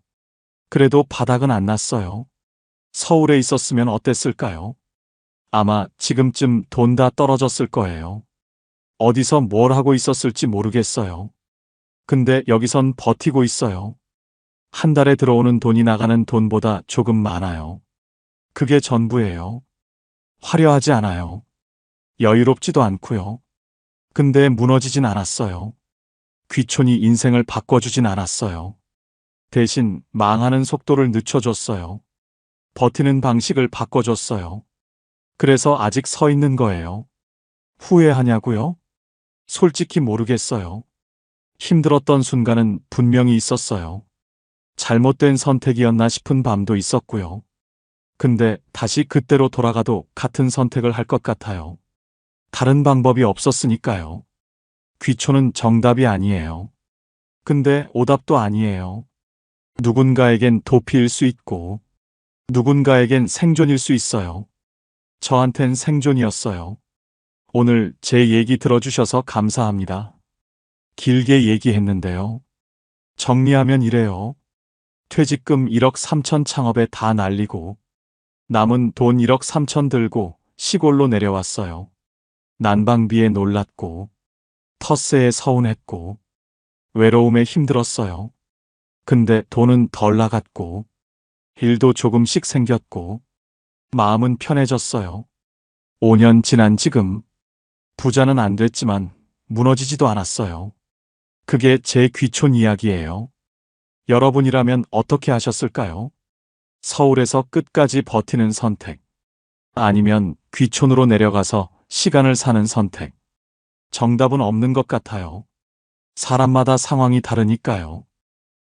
그래도 바닥은 안 났어요. 서울에 있었으면 어땠을까요? 아마 지금쯤 돈 다 떨어졌을 거예요. 어디서 뭘 하고 있었을지 모르겠어요. 근데 여기선 버티고 있어요. 한 달에 들어오는 돈이 나가는 돈보다 조금 많아요. 그게 전부예요. 화려하지 않아요. 여유롭지도 않고요. 근데 무너지진 않았어요. 귀촌이 인생을 바꿔주진 않았어요. 대신 망하는 속도를 늦춰줬어요. 버티는 방식을 바꿔줬어요. 그래서 아직 서 있는 거예요. 후회하냐고요? 솔직히 모르겠어요. 힘들었던 순간은 분명히 있었어요. 잘못된 선택이었나 싶은 밤도 있었고요. 근데 다시 그때로 돌아가도 같은 선택을 할 것 같아요. 다른 방법이 없었으니까요. 귀촌은 정답이 아니에요. 근데 오답도 아니에요. 누군가에겐 도피일 수 있고, 누군가에겐 생존일 수 있어요. 저한텐 생존이었어요. 오늘 제 얘기 들어주셔서 감사합니다. 길게 얘기했는데요. 정리하면 이래요. 퇴직금 1억 3천 창업에 다 날리고, 남은 돈 1억 3천 들고 시골로 내려왔어요. 난방비에 놀랐고, 텃세에 서운했고, 외로움에 힘들었어요. 근데 돈은 덜 나갔고, 일도 조금씩 생겼고, 마음은 편해졌어요. 5년 지난 지금, 부자는 안 됐지만 무너지지도 않았어요. 그게 제 귀촌 이야기예요. 여러분이라면 어떻게 하셨을까요? 서울에서 끝까지 버티는 선택. 아니면 귀촌으로 내려가서 시간을 사는 선택. 정답은 없는 것 같아요. 사람마다 상황이 다르니까요.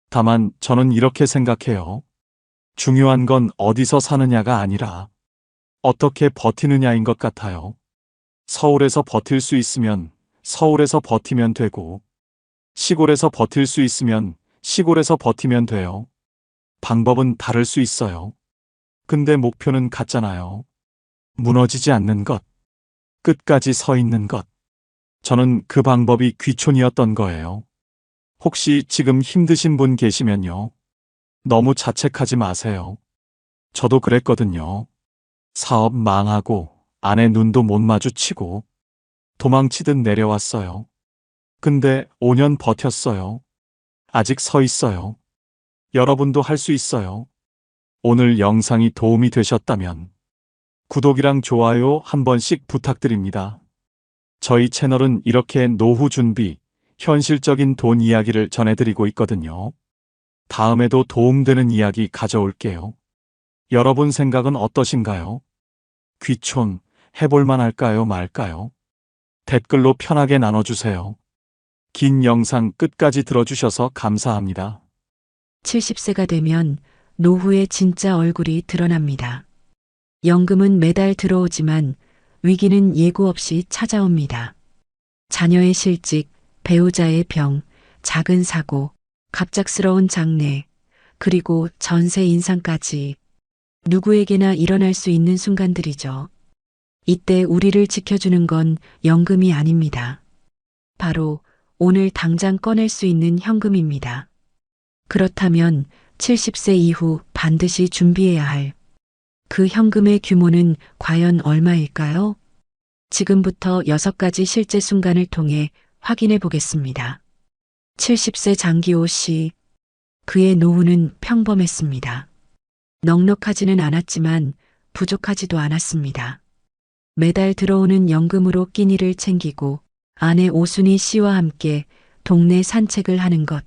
다만 저는 이렇게 생각해요. 중요한 건 어디서 사느냐가 아니라 어떻게 버티느냐인 것 같아요. 서울에서 버틸 수 있으면 서울에서 버티면 되고, 시골에서 버틸 수 있으면 시골에서 버티면 돼요. 방법은 다를 수 있어요. 근데 목표는 같잖아요. 무너지지 않는 것, 끝까지 서 있는 것. 저는 그 방법이 귀촌이었던 거예요. 혹시 지금 힘드신 분 계시면요. 너무 자책하지 마세요. 저도 그랬거든요. 사업 망하고 아내 눈도 못 마주치고 도망치듯 내려왔어요. 근데 5년 버텼어요. 아직 서 있어요. 여러분도 할 수 있어요. 오늘 영상이 도움이 되셨다면 구독이랑 좋아요 한 번씩 부탁드립니다. 저희 채널은 이렇게 노후 준비, 현실적인 돈 이야기를 전해드리고 있거든요. 다음에도 도움되는 이야기 가져올게요. 여러분 생각은 어떠신가요? 귀촌 해볼만 할까요, 말까요? 댓글로 편하게 나눠주세요. 긴 영상 끝까지 들어주셔서 감사합니다. 70세가 되면 노후의 진짜 얼굴이 드러납니다. 연금은 매달 들어오지만 위기는 예고 없이 찾아옵니다. 자녀의 실직, 배우자의 병, 작은 사고, 갑작스러운 장례, 그리고 전세 인상까지 누구에게나 일어날 수 있는 순간들이죠. 이때 우리를 지켜주는 건 연금이 아닙니다. 바로 오늘 당장 꺼낼 수 있는 현금입니다. 그렇다면 70세 이후 반드시 준비해야 할 그 현금의 규모는 과연 얼마일까요? 지금부터 6가지 실제 순간을 통해 확인해 보겠습니다. 70세 장기호 씨. 그의 노후는 평범했습니다. 넉넉하지는 않았지만 부족하지도 않았습니다. 매달 들어오는 연금으로 끼니를 챙기고 아내 오순희 씨와 함께 동네 산책을 하는 것.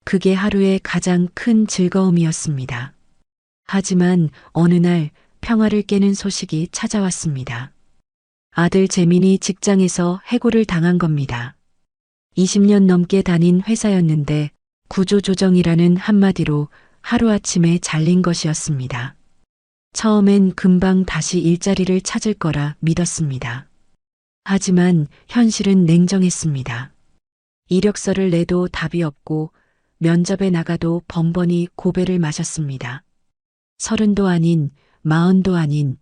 그게 하루의 가장 큰 즐거움이었습니다. 하지만 어느 날 평화를 깨는 소식이 찾아왔습니다. 아들 재민이 직장에서 해고를 당한 겁니다. 20년 넘게 다닌 회사였는데 구조조정이라는 한마디로 하루아침에 잘린 것이었습니다. 처음엔 금방 다시 일자리를 찾을 거라 믿었습니다. 하지만 현실은 냉정했습니다. 이력서를 내도 답이 없고 면접에 나가도 번번이 고배를 마셨습니다. 30도 아닌 40도 아닌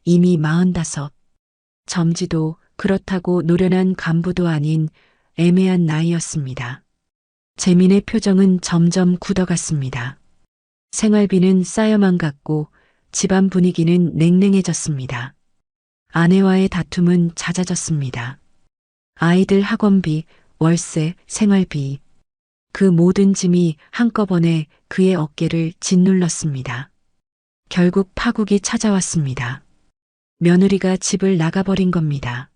이미 45. 점지도 그렇다고 노련한 간부도 아닌 애매한 나이였습니다. 재민의 표정은 점점 굳어갔습니다. 생활비는 쌓여만 갔고 집안 분위기는 냉랭해졌습니다. 아내와의 다툼은 잦아졌습니다. 아이들 학원비, 월세, 생활비. 그 모든 짐이 한꺼번에 그의 어깨를 짓눌렀습니다. 결국 파국이 찾아왔습니다. 며느리가 집을 나가버린 겁니다.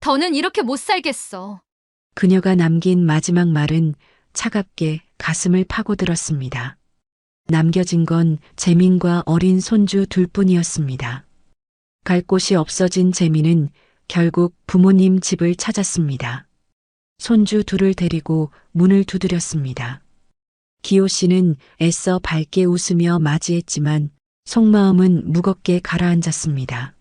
더는 이렇게 못 살겠어. 그녀가 남긴 마지막 말은 차갑게 가슴을 파고들었습니다. 남겨진 건 재민과 어린 손주 둘뿐이었습니다. 갈 곳이 없어진 재민은 결국 부모님 집을 찾았습니다. 손주 둘을 데리고 문을 두드렸습니다. 기호 씨는 애써 밝게 웃으며 맞이했지만 속마음은 무겁게 가라앉았습니다.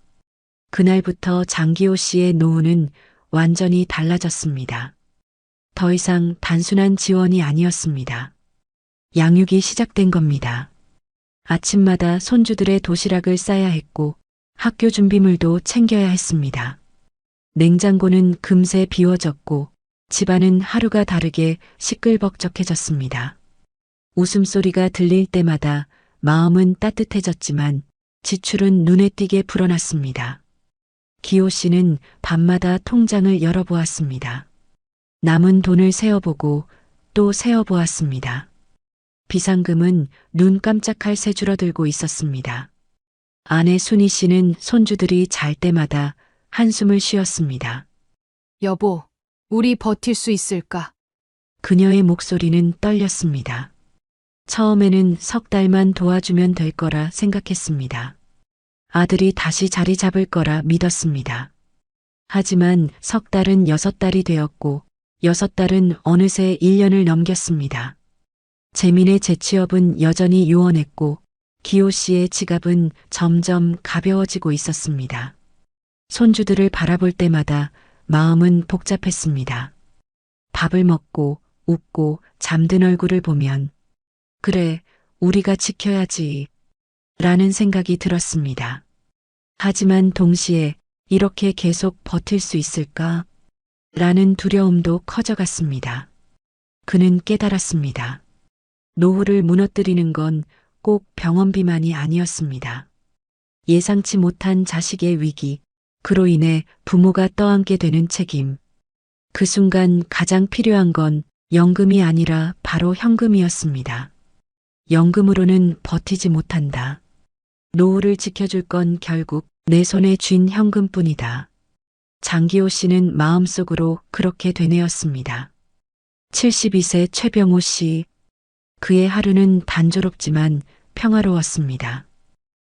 그날부터 장기호 씨의 노후는 완전히 달라졌습니다. 더 이상 단순한 지원이 아니었습니다. 양육이 시작된 겁니다. 아침마다 손주들의 도시락을 싸야 했고 학교 준비물도 챙겨야 했습니다. 냉장고는 금세 비워졌고 집안은 하루가 다르게 시끌벅적해졌습니다. 웃음소리가 들릴 때마다 마음은 따뜻해졌지만 지출은 눈에 띄게 불어났습니다. 기호 씨는 밤마다 통장을 열어보았습니다. 남은 돈을 세어보고 또 세어보았습니다. 비상금은 눈 깜짝할 새 줄어들고 있었습니다. 아내 순희 씨는 손주들이 잘 때마다 한숨을 쉬었습니다. 여보, 우리 버틸 수 있을까? 그녀의 목소리는 떨렸습니다. 처음에는 석 달만 도와주면 될 거라 생각했습니다. 아들이 다시 자리 잡을 거라 믿었습니다. 하지만 석 달은 6달이 되었고 6달은 어느새 1년을 넘겼습니다. 재민의 재취업은 여전히 요원했고 기호 씨의 지갑은 점점 가벼워지고 있었습니다. 손주들을 바라볼 때마다 마음은 복잡했습니다. 밥을 먹고 웃고 잠든 얼굴을 보면 그래, 우리가 지켜야지 라는 생각이 들었습니다. 하지만 동시에 이렇게 계속 버틸 수 있을까? 라는 두려움도 커져갔습니다. 그는 깨달았습니다. 노후를 무너뜨리는 건 꼭 병원비만이 아니었습니다. 예상치 못한 자식의 위기, 그로 인해 부모가 떠안게 되는 책임. 그 순간 가장 필요한 건 연금이 아니라 바로 현금이었습니다. 연금으로는 버티지 못한다. 노후를 지켜줄 건 결국 내 손에 쥔 현금뿐이다. 장기호 씨는 마음속으로 그렇게 되뇌었습니다. 72세 최병호 씨. 그의 하루는 단조롭지만 평화로웠습니다.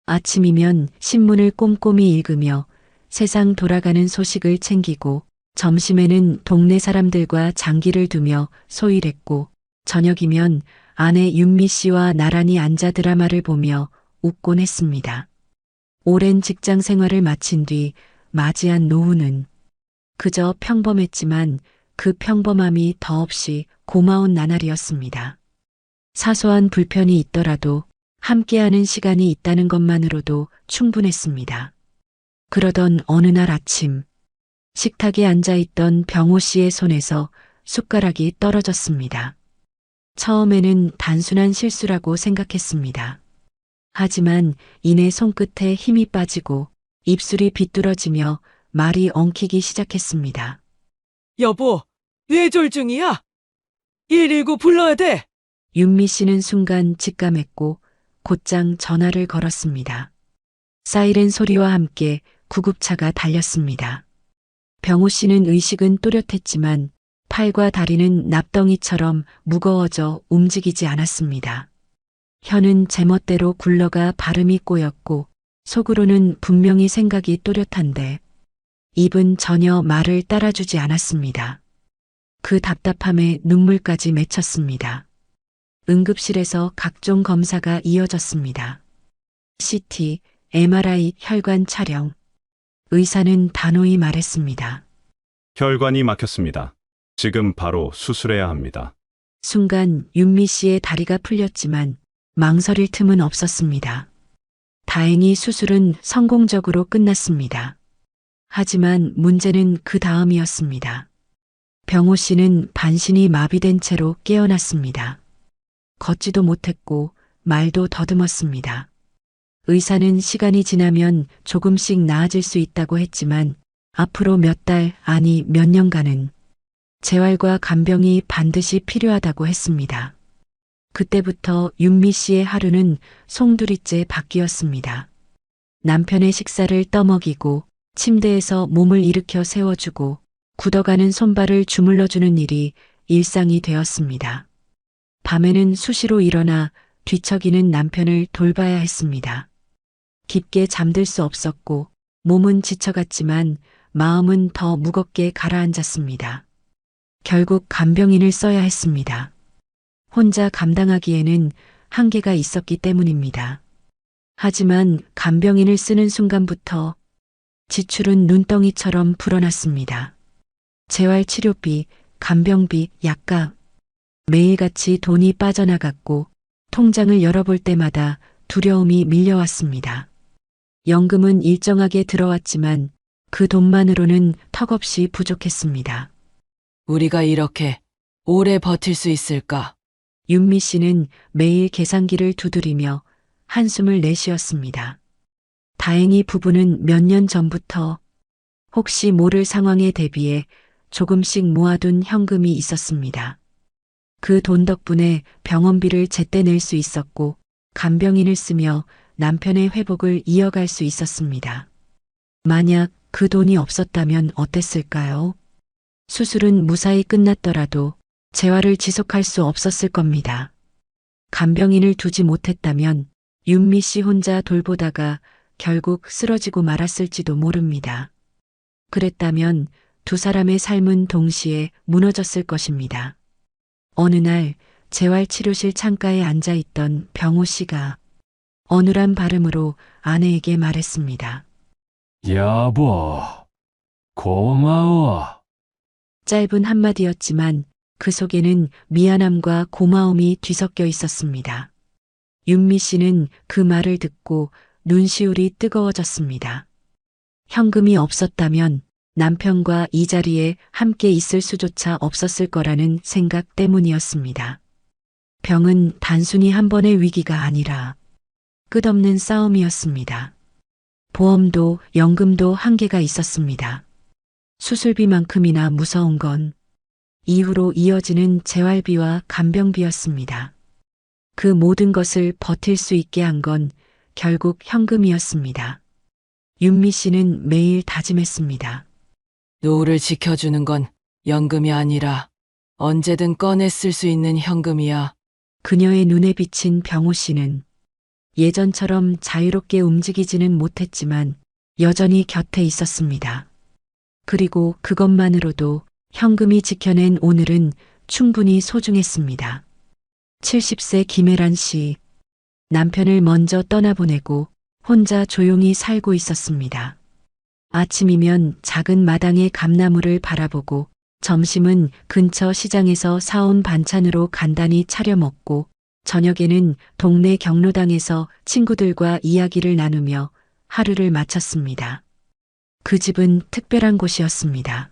아침이면 신문을 꼼꼼히 읽으며 세상 돌아가는 소식을 챙기고 점심에는 동네 사람들과 장기를 두며 소일했고 저녁이면 아내 윤미 씨와 나란히 앉아 드라마를 보며 웃곤 했습니다. 오랜 직장 생활을 마친 뒤 맞이한 노후는 그저 평범했지만 그 평범함이 더없이 고마운 나날이었습니다. 사소한 불편이 있더라도 함께하는 시간이 있다는 것만으로도 충분했습니다. 그러던 어느 날 아침, 식탁에 앉아있던 병호 씨의 손에서 숟가락이 떨어졌습니다. 처음에는 단순한 실수라고 생각했습니다. 하지만 이내 손끝에 힘이 빠지고 입술이 비뚤어지며 말이 엉키기 시작했습니다. 여보, 뇌졸 중이야? 119 불러야 돼. 윤미 씨는 순간 직감했고 곧장 전화를 걸었습니다. 사이렌 소리와 함께 구급차가 달렸습니다. 병호 씨는 의식은 또렷했지만 팔과 다리는 납덩이처럼 무거워져 움직이지 않았습니다. 혀는 제멋대로 굴러가 발음이 꼬였고 속으로는 분명히 생각이 또렷한데 입은 전혀 말을 따라주지 않았습니다. 그 답답함에 눈물까지 맺혔습니다. 응급실에서 각종 검사가 이어졌습니다. CT, MRI, 혈관 촬영. 의사는 단호히 말했습니다. 혈관이 막혔습니다. 지금 바로 수술해야 합니다. 순간 윤미 씨의 다리가 풀렸지만 망설일 틈은 없었습니다. 다행히 수술은 성공적으로 끝났습니다. 하지만 문제는 그 다음이었습니다. 병호 씨는 반신이 마비된 채로 깨어났습니다. 걷지도 못했고 말도 더듬었습니다. 의사는 시간이 지나면 조금씩 나아질 수 있다고 했지만 앞으로 몇 달, 아니 몇 년간은 재활과 간병이 반드시 필요하다고 했습니다. 그때부터 윤미 씨의 하루는 송두리째 바뀌었습니다. 남편의 식사를 떠먹이고 침대에서 몸을 일으켜 세워주고 굳어가는 손발을 주물러주는 일이 일상이 되었습니다. 밤에는 수시로 일어나 뒤척이는 남편을 돌봐야 했습니다. 깊게 잠들 수 없었고 몸은 지쳐갔지만 마음은 더 무겁게 가라앉았습니다. 결국 간병인을 써야 했습니다. 혼자 감당하기에는 한계가 있었기 때문입니다. 하지만 간병인을 쓰는 순간부터 지출은 눈덩이처럼 불어났습니다. 재활치료비, 간병비, 약값, 매일같이 돈이 빠져나갔고 통장을 열어볼 때마다 두려움이 밀려왔습니다. 연금은 일정하게 들어왔지만 그 돈만으로는 턱없이 부족했습니다. 우리가 이렇게 오래 버틸 수 있을까? 윤미 씨는 매일 계산기를 두드리며 한숨을 내쉬었습니다. 다행히 부부는 몇 년 전부터 혹시 모를 상황에 대비해 조금씩 모아둔 현금이 있었습니다. 그 돈 덕분에 병원비를 제때 낼 수 있었고 간병인을 쓰며 남편의 회복을 이어갈 수 있었습니다. 만약 그 돈이 없었다면 어땠을까요? 수술은 무사히 끝났더라도 재활을 지속할 수 없었을 겁니다. 간병인을 두지 못했다면 윤미 씨 혼자 돌보다가 결국 쓰러지고 말았을지도 모릅니다. 그랬다면 두 사람의 삶은 동시에 무너졌을 것입니다. 어느 날 재활치료실 창가에 앉아있던 병호 씨가 어눌한 발음으로 아내에게 말했습니다. 여보, 고마워. 짧은 한마디였지만 그 속에는 미안함과 고마움이 뒤섞여 있었습니다. 윤미 씨는 그 말을 듣고 눈시울이 뜨거워졌습니다. 현금이 없었다면 남편과 이 자리에 함께 있을 수조차 없었을 거라는 생각 때문이었습니다. 병은 단순히 한 번의 위기가 아니라 끝없는 싸움이었습니다. 보험도 연금도 한계가 있었습니다. 수술비만큼이나 무서운 건 이후로 이어지는 재활비와 간병비였습니다. 그 모든 것을 버틸 수 있게 한 건 결국 현금이었습니다. 윤미 씨는 매일 다짐했습니다. 노후를 지켜주는 건 연금이 아니라 언제든 꺼내 쓸 수 있는 현금이야. 그녀의 눈에 비친 병호 씨는 예전처럼 자유롭게 움직이지는 못했지만 여전히 곁에 있었습니다. 그리고 그것만으로도 현금이 지켜낸 오늘은 충분히 소중했습니다. 70세 김혜란 씨, 남편을 먼저 떠나보내고 혼자 조용히 살고 있었습니다. 아침이면 작은 마당의 감나무를 바라보고 점심은 근처 시장에서 사온 반찬으로 간단히 차려 먹고 저녁에는 동네 경로당에서 친구들과 이야기를 나누며 하루를 마쳤습니다. 그 집은 특별한 곳이었습니다.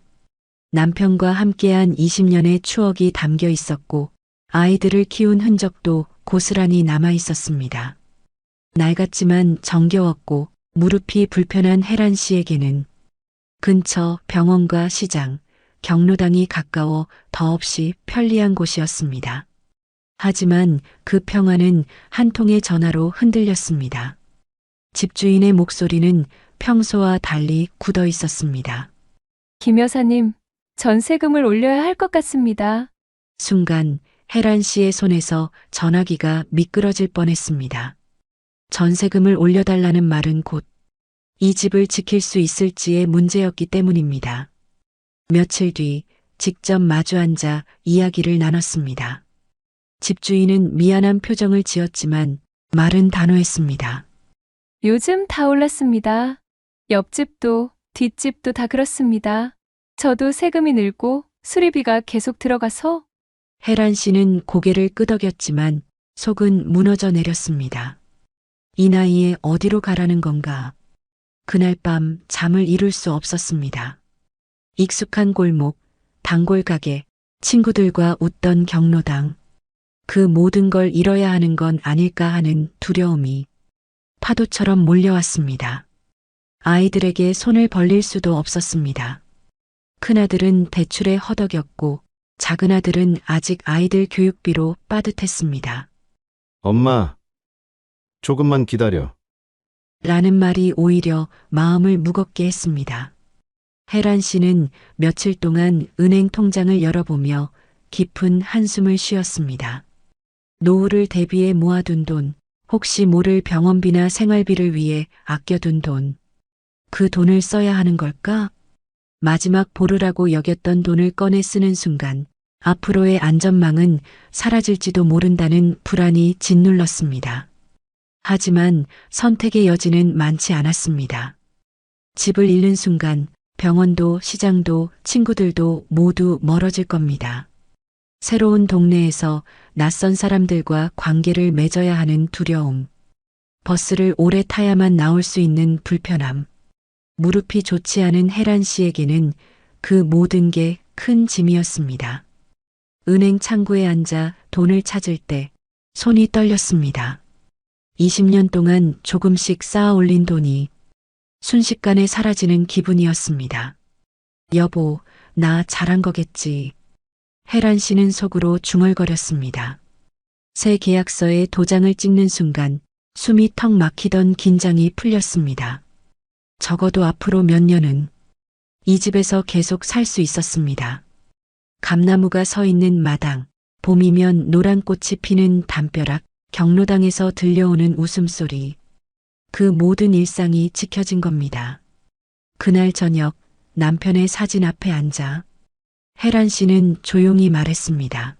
남편과 함께한 20년의 추억이 담겨 있었고 아이들을 키운 흔적도 고스란히 남아 있었습니다. 낡았지만 정겨웠고 무릎이 불편한 혜란 씨에게는 근처 병원과 시장, 경로당이 가까워 더없이 편리한 곳이었습니다. 하지만 그 평화는 한 통의 전화로 흔들렸습니다. 집주인의 목소리는 평소와 달리 굳어 있었습니다. 김 여사님, 전세금을 올려야 할 것 같습니다. 순간 혜란 씨의 손에서 전화기가 미끄러질 뻔했습니다. 전세금을 올려달라는 말은 곧 이 집을 지킬 수 있을지의 문제였기 때문입니다. 며칠 뒤 직접 마주 앉아 이야기를 나눴습니다. 집주인은 미안한 표정을 지었지만 말은 단호했습니다. 요즘 다 올랐습니다. 옆집도 뒷집도 다 그렇습니다. 저도 세금이 늘고 수리비가 계속 들어가서. 혜란 씨는 고개를 끄덕였지만 속은 무너져 내렸습니다. 이 나이에 어디로 가라는 건가? 그날 밤 잠을 이룰 수 없었습니다. 익숙한 골목, 단골 가게, 친구들과 웃던 경로당. 그 모든 걸 잃어야 하는 건 아닐까 하는 두려움이 파도처럼 몰려왔습니다. 아이들에게 손을 벌릴 수도 없었습니다. 큰아들은 대출에 허덕였고 작은아들은 아직 아이들 교육비로 빠듯했습니다. 엄마, 조금만 기다려. 라는 말이 오히려 마음을 무겁게 했습니다. 혜란 씨는 며칠 동안 은행 통장을 열어보며 깊은 한숨을 쉬었습니다. 노후를 대비해 모아둔 돈, 혹시 모를 병원비나 생활비를 위해 아껴둔 돈. 그 돈을 써야 하는 걸까? 마지막 보루라고 여겼던 돈을 꺼내 쓰는 순간 앞으로의 안전망은 사라질지도 모른다는 불안이 짓눌렀습니다. 하지만 선택의 여지는 많지 않았습니다. 집을 잃는 순간 병원도 시장도 친구들도 모두 멀어질 겁니다. 새로운 동네에서 낯선 사람들과 관계를 맺어야 하는 두려움, 버스를 오래 타야만 나올 수 있는 불편함, 무릎이 좋지 않은 혜란 씨에게는 그 모든 게 큰 짐이었습니다. 은행 창구에 앉아 돈을 찾을 때 손이 떨렸습니다. 20년 동안 조금씩 쌓아 올린 돈이 순식간에 사라지는 기분이었습니다. 여보, 나 잘한 거겠지. 혜란 씨는 속으로 중얼거렸습니다. 새 계약서에 도장을 찍는 순간 숨이 턱 막히던 긴장이 풀렸습니다. 적어도 앞으로 몇 년은 이 집에서 계속 살 수 있었습니다. 감나무가 서 있는 마당, 봄이면 노란 꽃이 피는 담벼락, 경로당에서 들려오는 웃음소리. 그 모든 일상이 지켜진 겁니다. 그날 저녁 남편의 사진 앞에 앉아 혜란 씨는 조용히 말했습니다.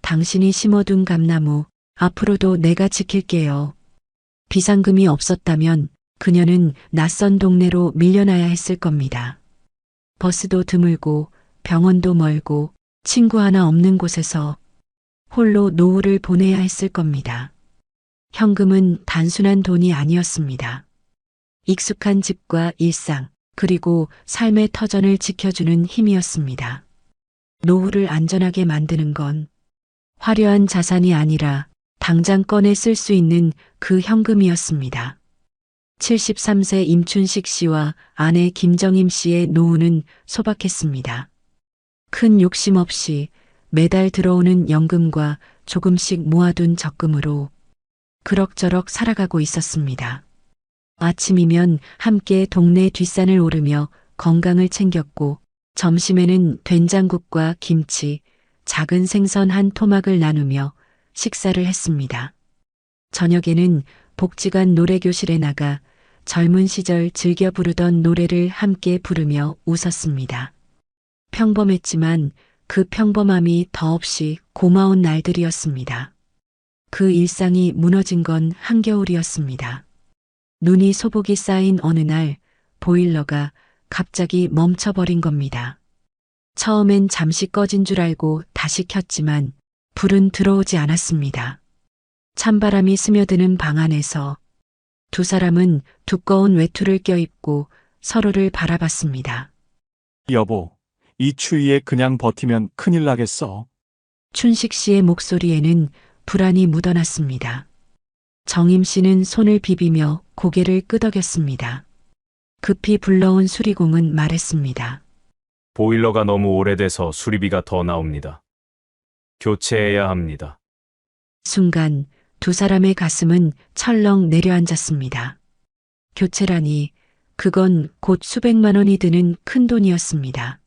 당신이 심어둔 감나무, 앞으로도 내가 지킬게요. 비상금이 없었다면 그녀는 낯선 동네로 밀려나야 했을 겁니다. 버스도 드물고 병원도 멀고 친구 하나 없는 곳에서 홀로 노후를 보내야 했을 겁니다. 현금은 단순한 돈이 아니었습니다. 익숙한 집과 일상, 그리고 삶의 터전을 지켜주는 힘이었습니다. 노후를 안전하게 만드는 건 화려한 자산이 아니라 당장 꺼내 쓸 수 있는 그 현금이었습니다. 73세 임춘식 씨와 아내 김정임 씨의 노후는 소박했습니다. 큰 욕심 없이 매달 들어오는 연금과 조금씩 모아둔 적금으로 그럭저럭 살아가고 있었습니다. 아침이면 함께 동네 뒷산을 오르며 건강을 챙겼고 점심에는 된장국과 김치, 작은 생선 한 토막을 나누며 식사를 했습니다. 저녁에는 복지관 노래교실에 나가 젊은 시절 즐겨 부르던 노래를 함께 부르며 웃었습니다. 평범했지만 그 평범함이 더없이 고마운 날들이었습니다. 그 일상이 무너진 건 한겨울이었습니다. 눈이 소복이 쌓인 어느 날 보일러가 갑자기 멈춰버린 겁니다. 처음엔 잠시 꺼진 줄 알고 다시 켰지만 불은 들어오지 않았습니다. 찬바람이 스며드는 방 안에서 두 사람은 두꺼운 외투를 껴입고 서로를 바라봤습니다. 여보, 이 추위에 그냥 버티면 큰일 나겠어. 춘식 씨의 목소리에는 불안이 묻어났습니다. 정임 씨는 손을 비비며 고개를 끄덕였습니다. 급히 불러온 수리공은 말했습니다. 보일러가 너무 오래돼서 수리비가 더 나옵니다. 교체해야 합니다. 순간 두 사람의 가슴은 철렁 내려앉았습니다. 교체라니 그건 곧 수백만 원이 드는 큰 돈이었습니다.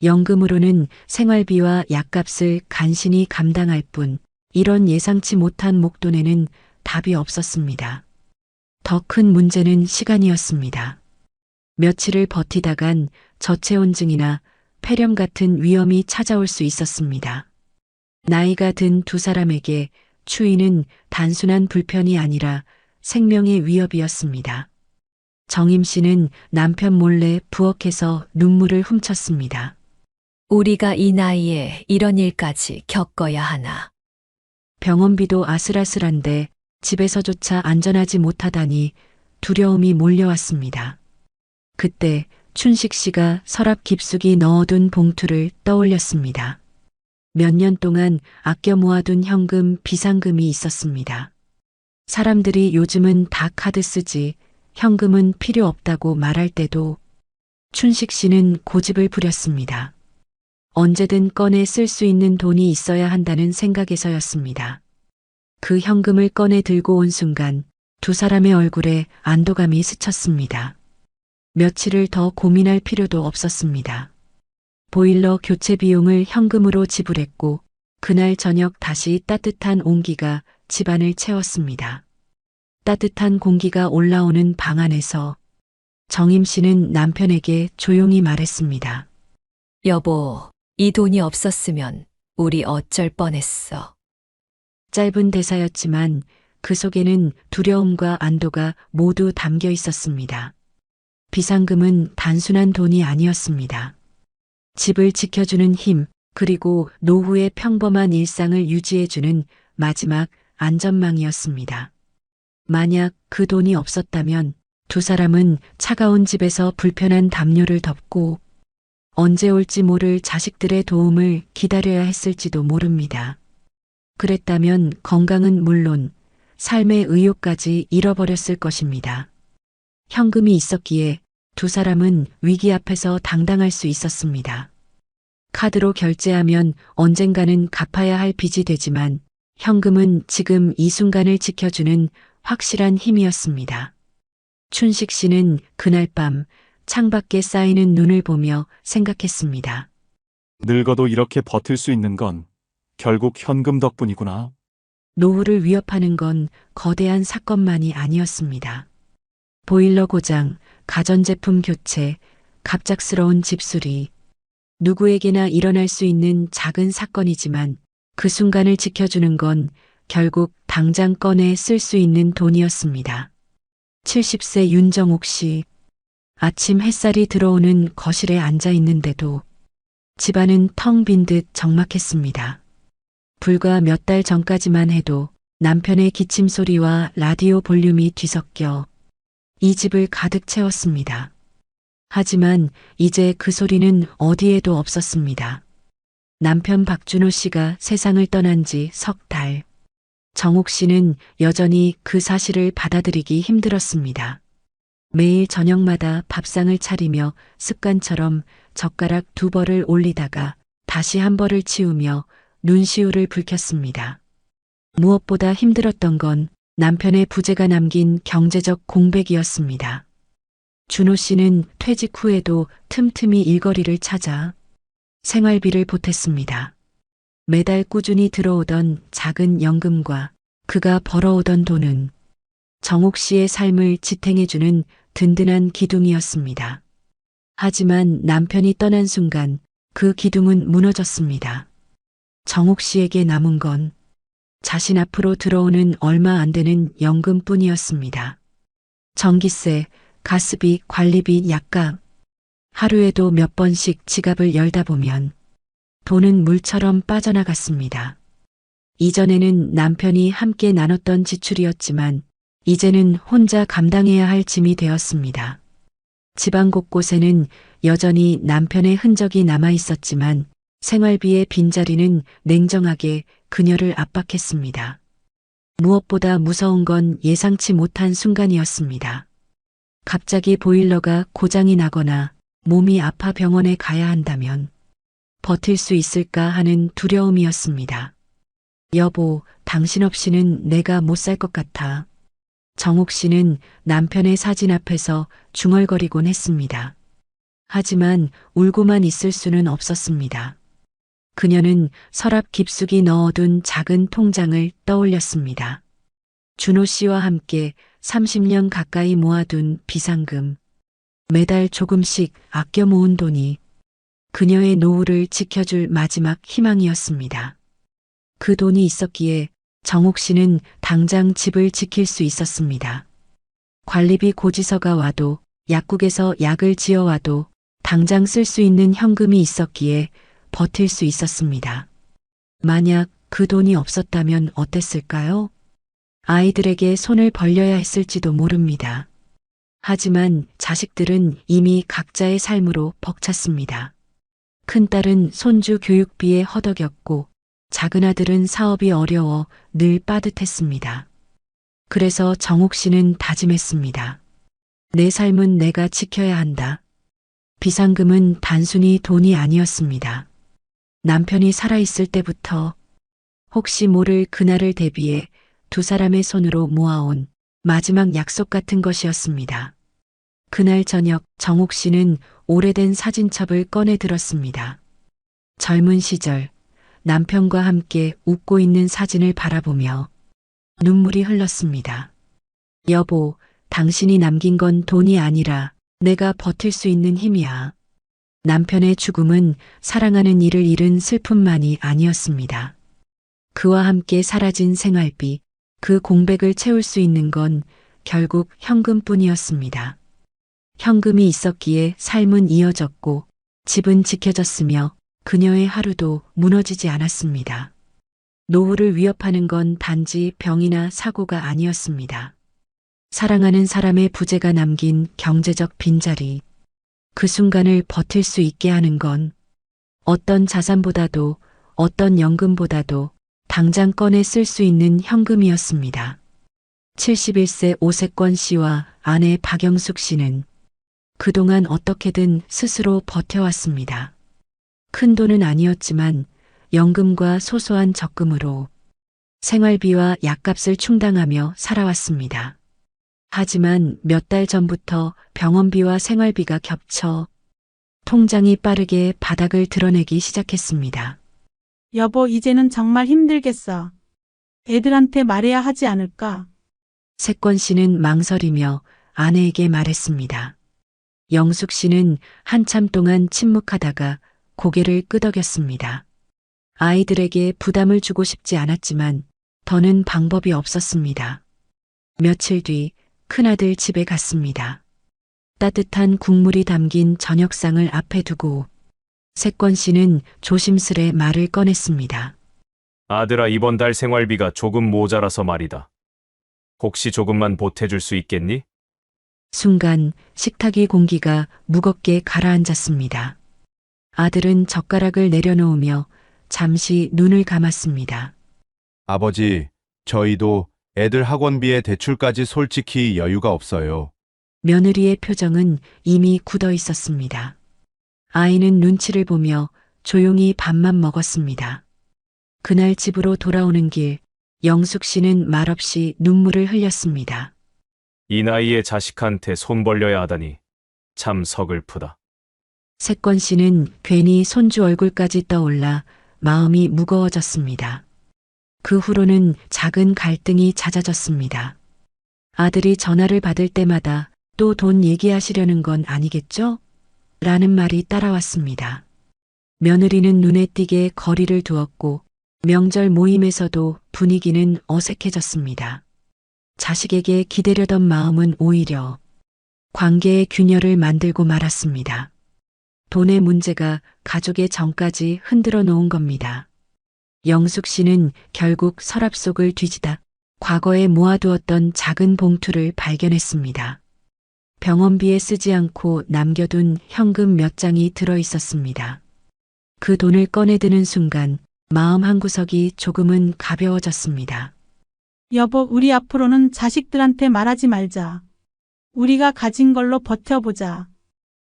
연금으로는 생활비와 약값을 간신히 감당할 뿐 이런 예상치 못한 목돈에는 답이 없었습니다. 더 큰 문제는 시간이었습니다. 며칠을 버티다간 저체온증이나 폐렴 같은 위험이 찾아올 수 있었습니다. 나이가 든 두 사람에게 추위는 단순한 불편이 아니라 생명의 위협이었습니다. 정임 씨는 남편 몰래 부엌에서 눈물을 훔쳤습니다. 우리가 이 나이에 이런 일까지 겪어야 하나. 병원비도 아슬아슬한데 집에서조차 안전하지 못하다니 두려움이 몰려왔습니다. 그때 춘식 씨가 서랍 깊숙이 넣어둔 봉투를 떠올렸습니다. 몇 년 동안 아껴 모아둔 현금 비상금이 있었습니다. 사람들이 요즘은 다 카드 쓰지, 현금은 필요 없다고 말할 때도 춘식 씨는 고집을 부렸습니다. 언제든 꺼내 쓸 수 있는 돈이 있어야 한다는 생각에서였습니다. 그 현금을 꺼내 들고 온 순간 두 사람의 얼굴에 안도감이 스쳤습니다. 며칠을 더 고민할 필요도 없었습니다. 보일러 교체 비용을 현금으로 지불했고 그날 저녁 다시 따뜻한 온기가 집안을 채웠습니다. 따뜻한 공기가 올라오는 방 안에서 정임 씨는 남편에게 조용히 말했습니다. 여보, 이 돈이 없었으면 우리 어쩔 뻔했어. 짧은 대사였지만 그 속에는 두려움과 안도가 모두 담겨 있었습니다. 비상금은 단순한 돈이 아니었습니다. 집을 지켜주는 힘, 그리고 노후의 평범한 일상을 유지해주는 마지막 안전망이었습니다. 만약 그 돈이 없었다면 두 사람은 차가운 집에서 불편한 담요를 덮고 언제 올지 모를 자식들의 도움을 기다려야 했을지도 모릅니다. 그랬다면 건강은 물론 삶의 의욕까지 잃어버렸을 것입니다. 현금이 있었기에 두 사람은 위기 앞에서 당당할 수 있었습니다. 카드로 결제하면 언젠가는 갚아야 할 빚이 되지만 현금은 지금 이 순간을 지켜주는 확실한 힘이었습니다. 춘식 씨는 그날 밤 창밖에 쌓이는 눈을 보며 생각했습니다. 늙어도 이렇게 버틸 수 있는 건 결국 현금 덕분이구나. 노후를 위협하는 건 거대한 사건만이 아니었습니다. 보일러 고장, 가전제품 교체, 갑작스러운 집수리. 누구에게나 일어날 수 있는 작은 사건이지만 그 순간을 지켜주는 건 결국 당장 꺼내 쓸 수 있는 돈이었습니다. 70세 윤정옥 씨. 아침 햇살이 들어오는 거실에 앉아 있는데도 집안은 텅 빈 듯 적막했습니다. 불과 몇 달 전까지만 해도 남편의 기침 소리와 라디오 볼륨이 뒤섞여 이 집을 가득 채웠습니다. 하지만 이제 그 소리는 어디에도 없었습니다. 남편 박준호 씨가 세상을 떠난 지 석 달. 정옥 씨는 여전히 그 사실을 받아들이기 힘들었습니다. 매일 저녁마다 밥상을 차리며 습관처럼 젓가락 2벌을 올리다가 다시 1벌을 치우며 눈시울을 붉혔습니다. 무엇보다 힘들었던 건 남편의 부재가 남긴 경제적 공백이었습니다. 준호 씨는 퇴직 후에도 틈틈이 일거리를 찾아 생활비를 보탰습니다. 매달 꾸준히 들어오던 작은 연금과 그가 벌어오던 돈은 정옥 씨의 삶을 지탱해주는 든든한 기둥이었습니다. 하지만 남편이 떠난 순간 그 기둥은 무너졌습니다. 정옥 씨에게 남은 건 자신 앞으로 들어오는 얼마 안 되는 연금뿐이었습니다. 전기세, 가스비, 관리비, 약값. 하루에도 몇 번씩 지갑을 열다 보면 돈은 물처럼 빠져나갔습니다. 이전에는 남편이 함께 나눴던 지출이었지만 이제는 혼자 감당해야 할 짐이 되었습니다. 집안 곳곳에는 여전히 남편의 흔적이 남아 있었지만 생활비의 빈자리는 냉정하게 그녀를 압박했습니다. 무엇보다 무서운 건 예상치 못한 순간이었습니다. 갑자기 보일러가 고장이 나거나 몸이 아파 병원에 가야 한다면 버틸 수 있을까 하는 두려움이었습니다. 여보, 당신 없이는 내가 못 살 것 같아. 정옥 씨는 남편의 사진 앞에서 중얼거리곤 했습니다. 하지만 울고만 있을 수는 없었습니다. 그녀는 서랍 깊숙이 넣어둔 작은 통장을 떠올렸습니다. 준호 씨와 함께 30년 가까이 모아둔 비상금, 매달 조금씩 아껴 모은 돈이 그녀의 노후를 지켜줄 마지막 희망이었습니다. 그 돈이 있었기에 정옥 씨는 당장 집을 지킬 수 있었습니다. 관리비 고지서가 와도 약국에서 약을 지어와도 당장 쓸 수 있는 현금이 있었기에 버틸 수 있었습니다. 만약 그 돈이 없었다면 어땠을까요? 아이들에게 손을 벌려야 했을지도 모릅니다. 하지만 자식들은 이미 각자의 삶으로 벅찼습니다. 큰딸은 손주 교육비에 허덕였고 작은아들은 사업이 어려워 늘 빠듯했습니다. 그래서 정옥 씨는 다짐했습니다. 내 삶은 내가 지켜야 한다. 비상금은 단순히 돈이 아니었습니다. 남편이 살아있을 때부터 혹시 모를 그날을 대비해 두 사람의 손으로 모아온 마지막 약속 같은 것이었습니다. 그날 저녁 정옥 씨는 오래된 사진첩을 꺼내 들었습니다. 젊은 시절 남편과 함께 웃고 있는 사진을 바라보며 눈물이 흘렀습니다. 여보, 당신이 남긴 건 돈이 아니라 내가 버틸 수 있는 힘이야. 남편의 죽음은 사랑하는 이를 잃은 슬픔만이 아니었습니다. 그와 함께 사라진 생활비, 그 공백을 채울 수 있는 건 결국 현금뿐이었습니다. 현금이 있었기에 삶은 이어졌고 집은 지켜졌으며 그녀의 하루도 무너지지 않았습니다. 노후를 위협하는 건 단지 병이나 사고가 아니었습니다. 사랑하는 사람의 부재가 남긴 경제적 빈자리, 그 순간을 버틸 수 있게 하는 건 어떤 자산보다도 어떤 연금보다도 당장 꺼내 쓸 수 있는 현금이었습니다. 71세 오세권 씨와 아내 박영숙 씨는 그동안 어떻게든 스스로 버텨왔습니다. 큰 돈은 아니었지만 연금과 소소한 적금으로 생활비와 약값을 충당하며 살아왔습니다. 하지만 몇 달 전부터 병원비와 생활비가 겹쳐 통장이 빠르게 바닥을 드러내기 시작했습니다. 여보, 이제는 정말 힘들겠어. 애들한테 말해야 하지 않을까? 세권 씨는 망설이며 아내에게 말했습니다. 영숙 씨는 한참 동안 침묵하다가 고개를 끄덕였습니다. 아이들에게 부담을 주고 싶지 않았지만 더는 방법이 없었습니다. 며칠 뒤 큰아들 집에 갔습니다. 따뜻한 국물이 담긴 저녁상을 앞에 두고 세권 씨는 조심스레 말을 꺼냈습니다. 아들아, 이번 달 생활비가 조금 모자라서 말이다. 혹시 조금만 보태줄 수 있겠니? 순간 식탁의 공기가 무겁게 가라앉았습니다. 아들은 젓가락을 내려놓으며 잠시 눈을 감았습니다. 아버지, 저희도 애들 학원비에 대출까지 솔직히 여유가 없어요. 며느리의 표정은 이미 굳어 있었습니다. 아이는 눈치를 보며 조용히 밥만 먹었습니다. 그날 집으로 돌아오는 길, 영숙 씨는 말없이 눈물을 흘렸습니다. 이 나이에 자식한테 손 벌려야 하다니 참 서글프다. 세권 씨는 괜히 손주 얼굴까지 떠올라 마음이 무거워졌습니다. 그 후로는 작은 갈등이 잦아졌습니다. 아들이 전화를 받을 때마다 또 돈 얘기하시려는 건 아니겠죠? 라는 말이 따라왔습니다. 며느리는 눈에 띄게 거리를 두었고 명절 모임에서도 분위기는 어색해졌습니다. 자식에게 기대려던 마음은 오히려 관계의 균열을 만들고 말았습니다. 돈의 문제가 가족의 정까지 흔들어 놓은 겁니다. 영숙 씨는 결국 서랍 속을 뒤지다 과거에 모아두었던 작은 봉투를 발견했습니다. 병원비에 쓰지 않고 남겨둔 현금 몇 장이 들어 있었습니다. 그 돈을 꺼내드는 순간 마음 한구석이 조금은 가벼워졌습니다. 여보, 우리 앞으로는 자식들한테 말하지 말자. 우리가 가진 걸로 버텨보자.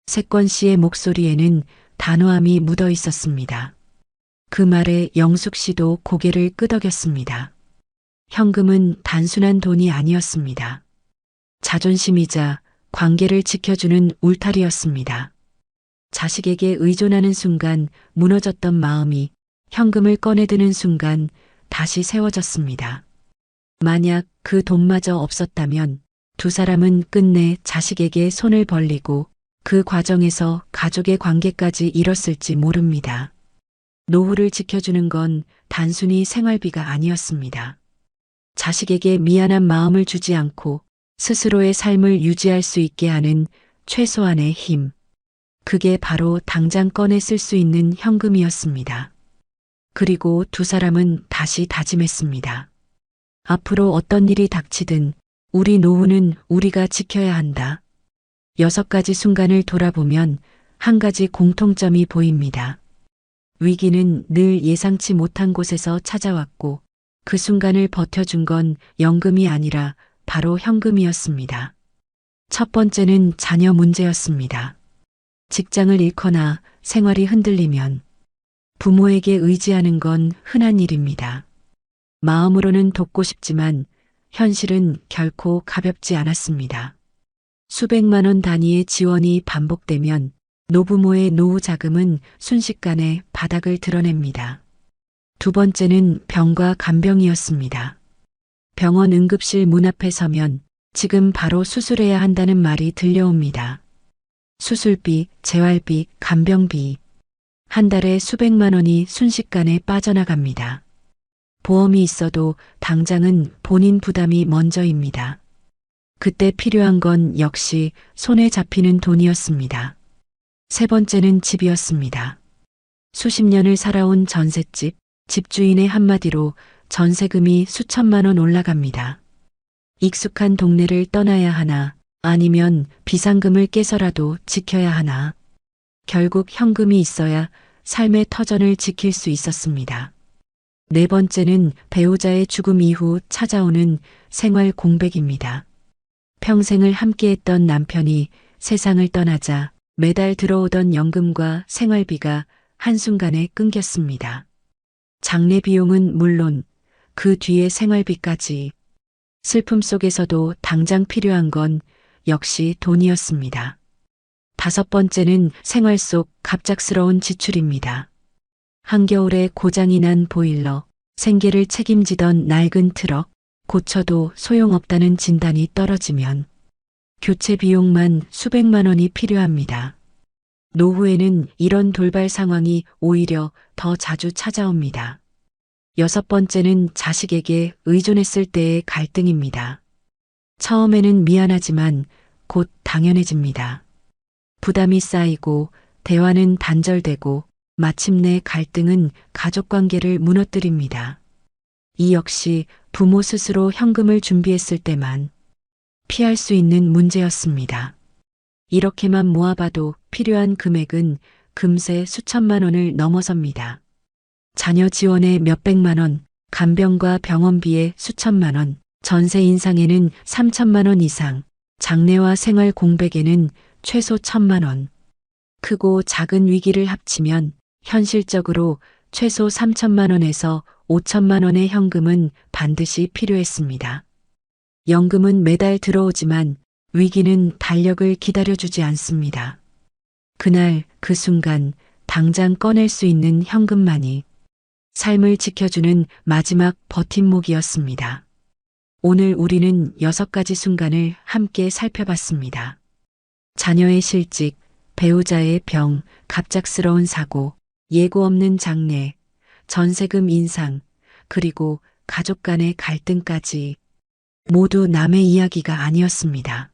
세권 씨의 목소리에는 단호함이 묻어 있었습니다. 그 말에 영숙 씨도 고개를 끄덕였습니다. 현금은 단순한 돈이 아니었습니다. 자존심이자 관계를 지켜주는 울타리였습니다. 자식에게 의존하는 순간 무너졌던 마음이 현금을 꺼내드는 순간 다시 세워졌습니다. 만약 그 돈마저 없었다면 두 사람은 끝내 자식에게 손을 벌리고 그 과정에서 가족의 관계까지 잃었을지 모릅니다. 노후를 지켜주는 건 단순히 생활비가 아니었습니다. 자식에게 미안한 마음을 주지 않고 스스로의 삶을 유지할 수 있게 하는 최소한의 힘. 그게 바로 당장 꺼내 쓸 수 있는 현금이었습니다. 그리고 두 사람은 다시 다짐했습니다. 앞으로 어떤 일이 닥치든 우리 노후는 우리가 지켜야 한다. 6가지 순간을 돌아보면 한 가지 공통점이 보입니다. 위기는 늘 예상치 못한 곳에서 찾아왔고 그 순간을 버텨준 건 연금이 아니라 바로 현금이었습니다. 첫 번째는 자녀 문제였습니다. 직장을 잃거나 생활이 흔들리면 부모에게 의지하는 건 흔한 일입니다. 마음으로는 돕고 싶지만 현실은 결코 가볍지 않았습니다. 수백만 원 단위의 지원이 반복되면 노부모의 노후 자금은 순식간에 바닥을 드러냅니다. 두 번째는 병과 간병이었습니다. 병원 응급실 문 앞에 서면 지금 바로 수술해야 한다는 말이 들려옵니다. 수술비, 재활비, 간병비. 한 달에 수백만 원이 순식간에 빠져나갑니다. 보험이 있어도 당장은 본인 부담이 먼저입니다. 그때 필요한 건 역시 손에 잡히는 돈이었습니다. 세 번째는 집이었습니다. 수십 년을 살아온 전셋집, 집주인의 한마디로 전세금이 수천만 원 올라갑니다. 익숙한 동네를 떠나야 하나, 아니면 비상금을 깨서라도 지켜야 하나. 결국 현금이 있어야 삶의 터전을 지킬 수 있었습니다. 네 번째는 배우자의 죽음 이후 찾아오는 생활 공백입니다. 평생을 함께했던 남편이 세상을 떠나자 매달 들어오던 연금과 생활비가 한순간에 끊겼습니다. 장례 비용은 물론 그 뒤에 생활비까지. 슬픔 속에서도 당장 필요한 건 역시 돈이었습니다. 다섯 번째는 생활 속 갑작스러운 지출입니다. 한겨울에 고장이 난 보일러, 생계를 책임지던 낡은 트럭, 고쳐도 소용없다는 진단이 떨어지면 교체 비용만 수백만 원이 필요합니다. 노후에는 이런 돌발 상황이 오히려 더 자주 찾아옵니다. 여섯 번째는 자식에게 의존했을 때의 갈등입니다. 처음에는 미안하지만 곧 당연해집니다. 부담이 쌓이고 대화는 단절되고 마침내 갈등은 가족관계를 무너뜨립니다. 이 역시 부모 스스로 현금을 준비했을 때만 피할 수 있는 문제였습니다. 이렇게만 모아봐도 필요한 금액은 금세 수천만 원을 넘어섭니다. 자녀 지원에 몇백만 원, 간병과 병원비에 수천만 원, 전세 인상에는 3천만 원 이상, 장례와 생활 공백에는 최소 1,000만 원. 크고 작은 위기를 합치면 현실적으로 최소 3천만 원에서 5천만 원의 현금은 반드시 필요했습니다. 연금은 매달 들어오지만 위기는 달력을 기다려주지 않습니다. 그날 그 순간 당장 꺼낼 수 있는 현금만이 삶을 지켜주는 마지막 버팀목이었습니다. 오늘 우리는 6가지 순간을 함께 살펴봤습니다. 자녀의 실직, 배우자의 병, 갑작스러운 사고, 예고 없는 장례, 전세금 인상, 그리고 가족 간의 갈등까지 모두 남의 이야기가 아니었습니다.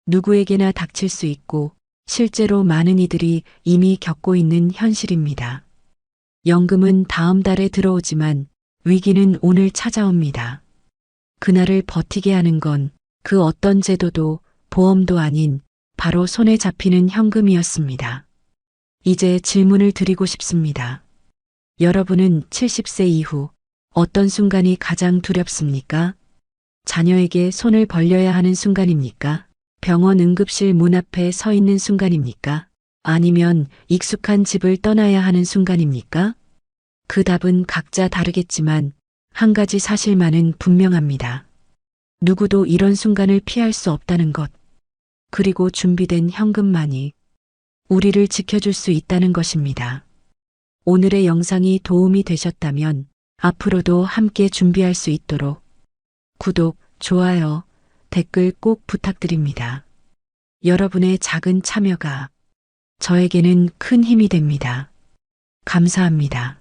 누구에게나 닥칠 수 있고 실제로 많은 이들이 이미 겪고 있는 현실입니다. 연금은 다음 달에 들어오지만 위기는 오늘 찾아옵니다. 그날을 버티게 하는 건 그 어떤 제도도 보험도 아닌 바로 손에 잡히는 현금이었습니다. 이제 질문을 드리고 싶습니다. 여러분은 70세 이후 어떤 순간이 가장 두렵습니까? 자녀에게 손을 벌려야 하는 순간입니까? 병원 응급실 문 앞에 서 있는 순간입니까? 아니면 익숙한 집을 떠나야 하는 순간입니까? 그 답은 각자 다르겠지만 한 가지 사실만은 분명합니다. 누구도 이런 순간을 피할 수 없다는 것. 그리고 준비된 현금만이 우리를 지켜줄 수 있다는 것입니다. 오늘의 영상이 도움이 되셨다면 앞으로도 함께 준비할 수 있도록 구독, 좋아요, 댓글 꼭 부탁드립니다. 여러분의 작은 참여가 저에게는 큰 힘이 됩니다. 감사합니다.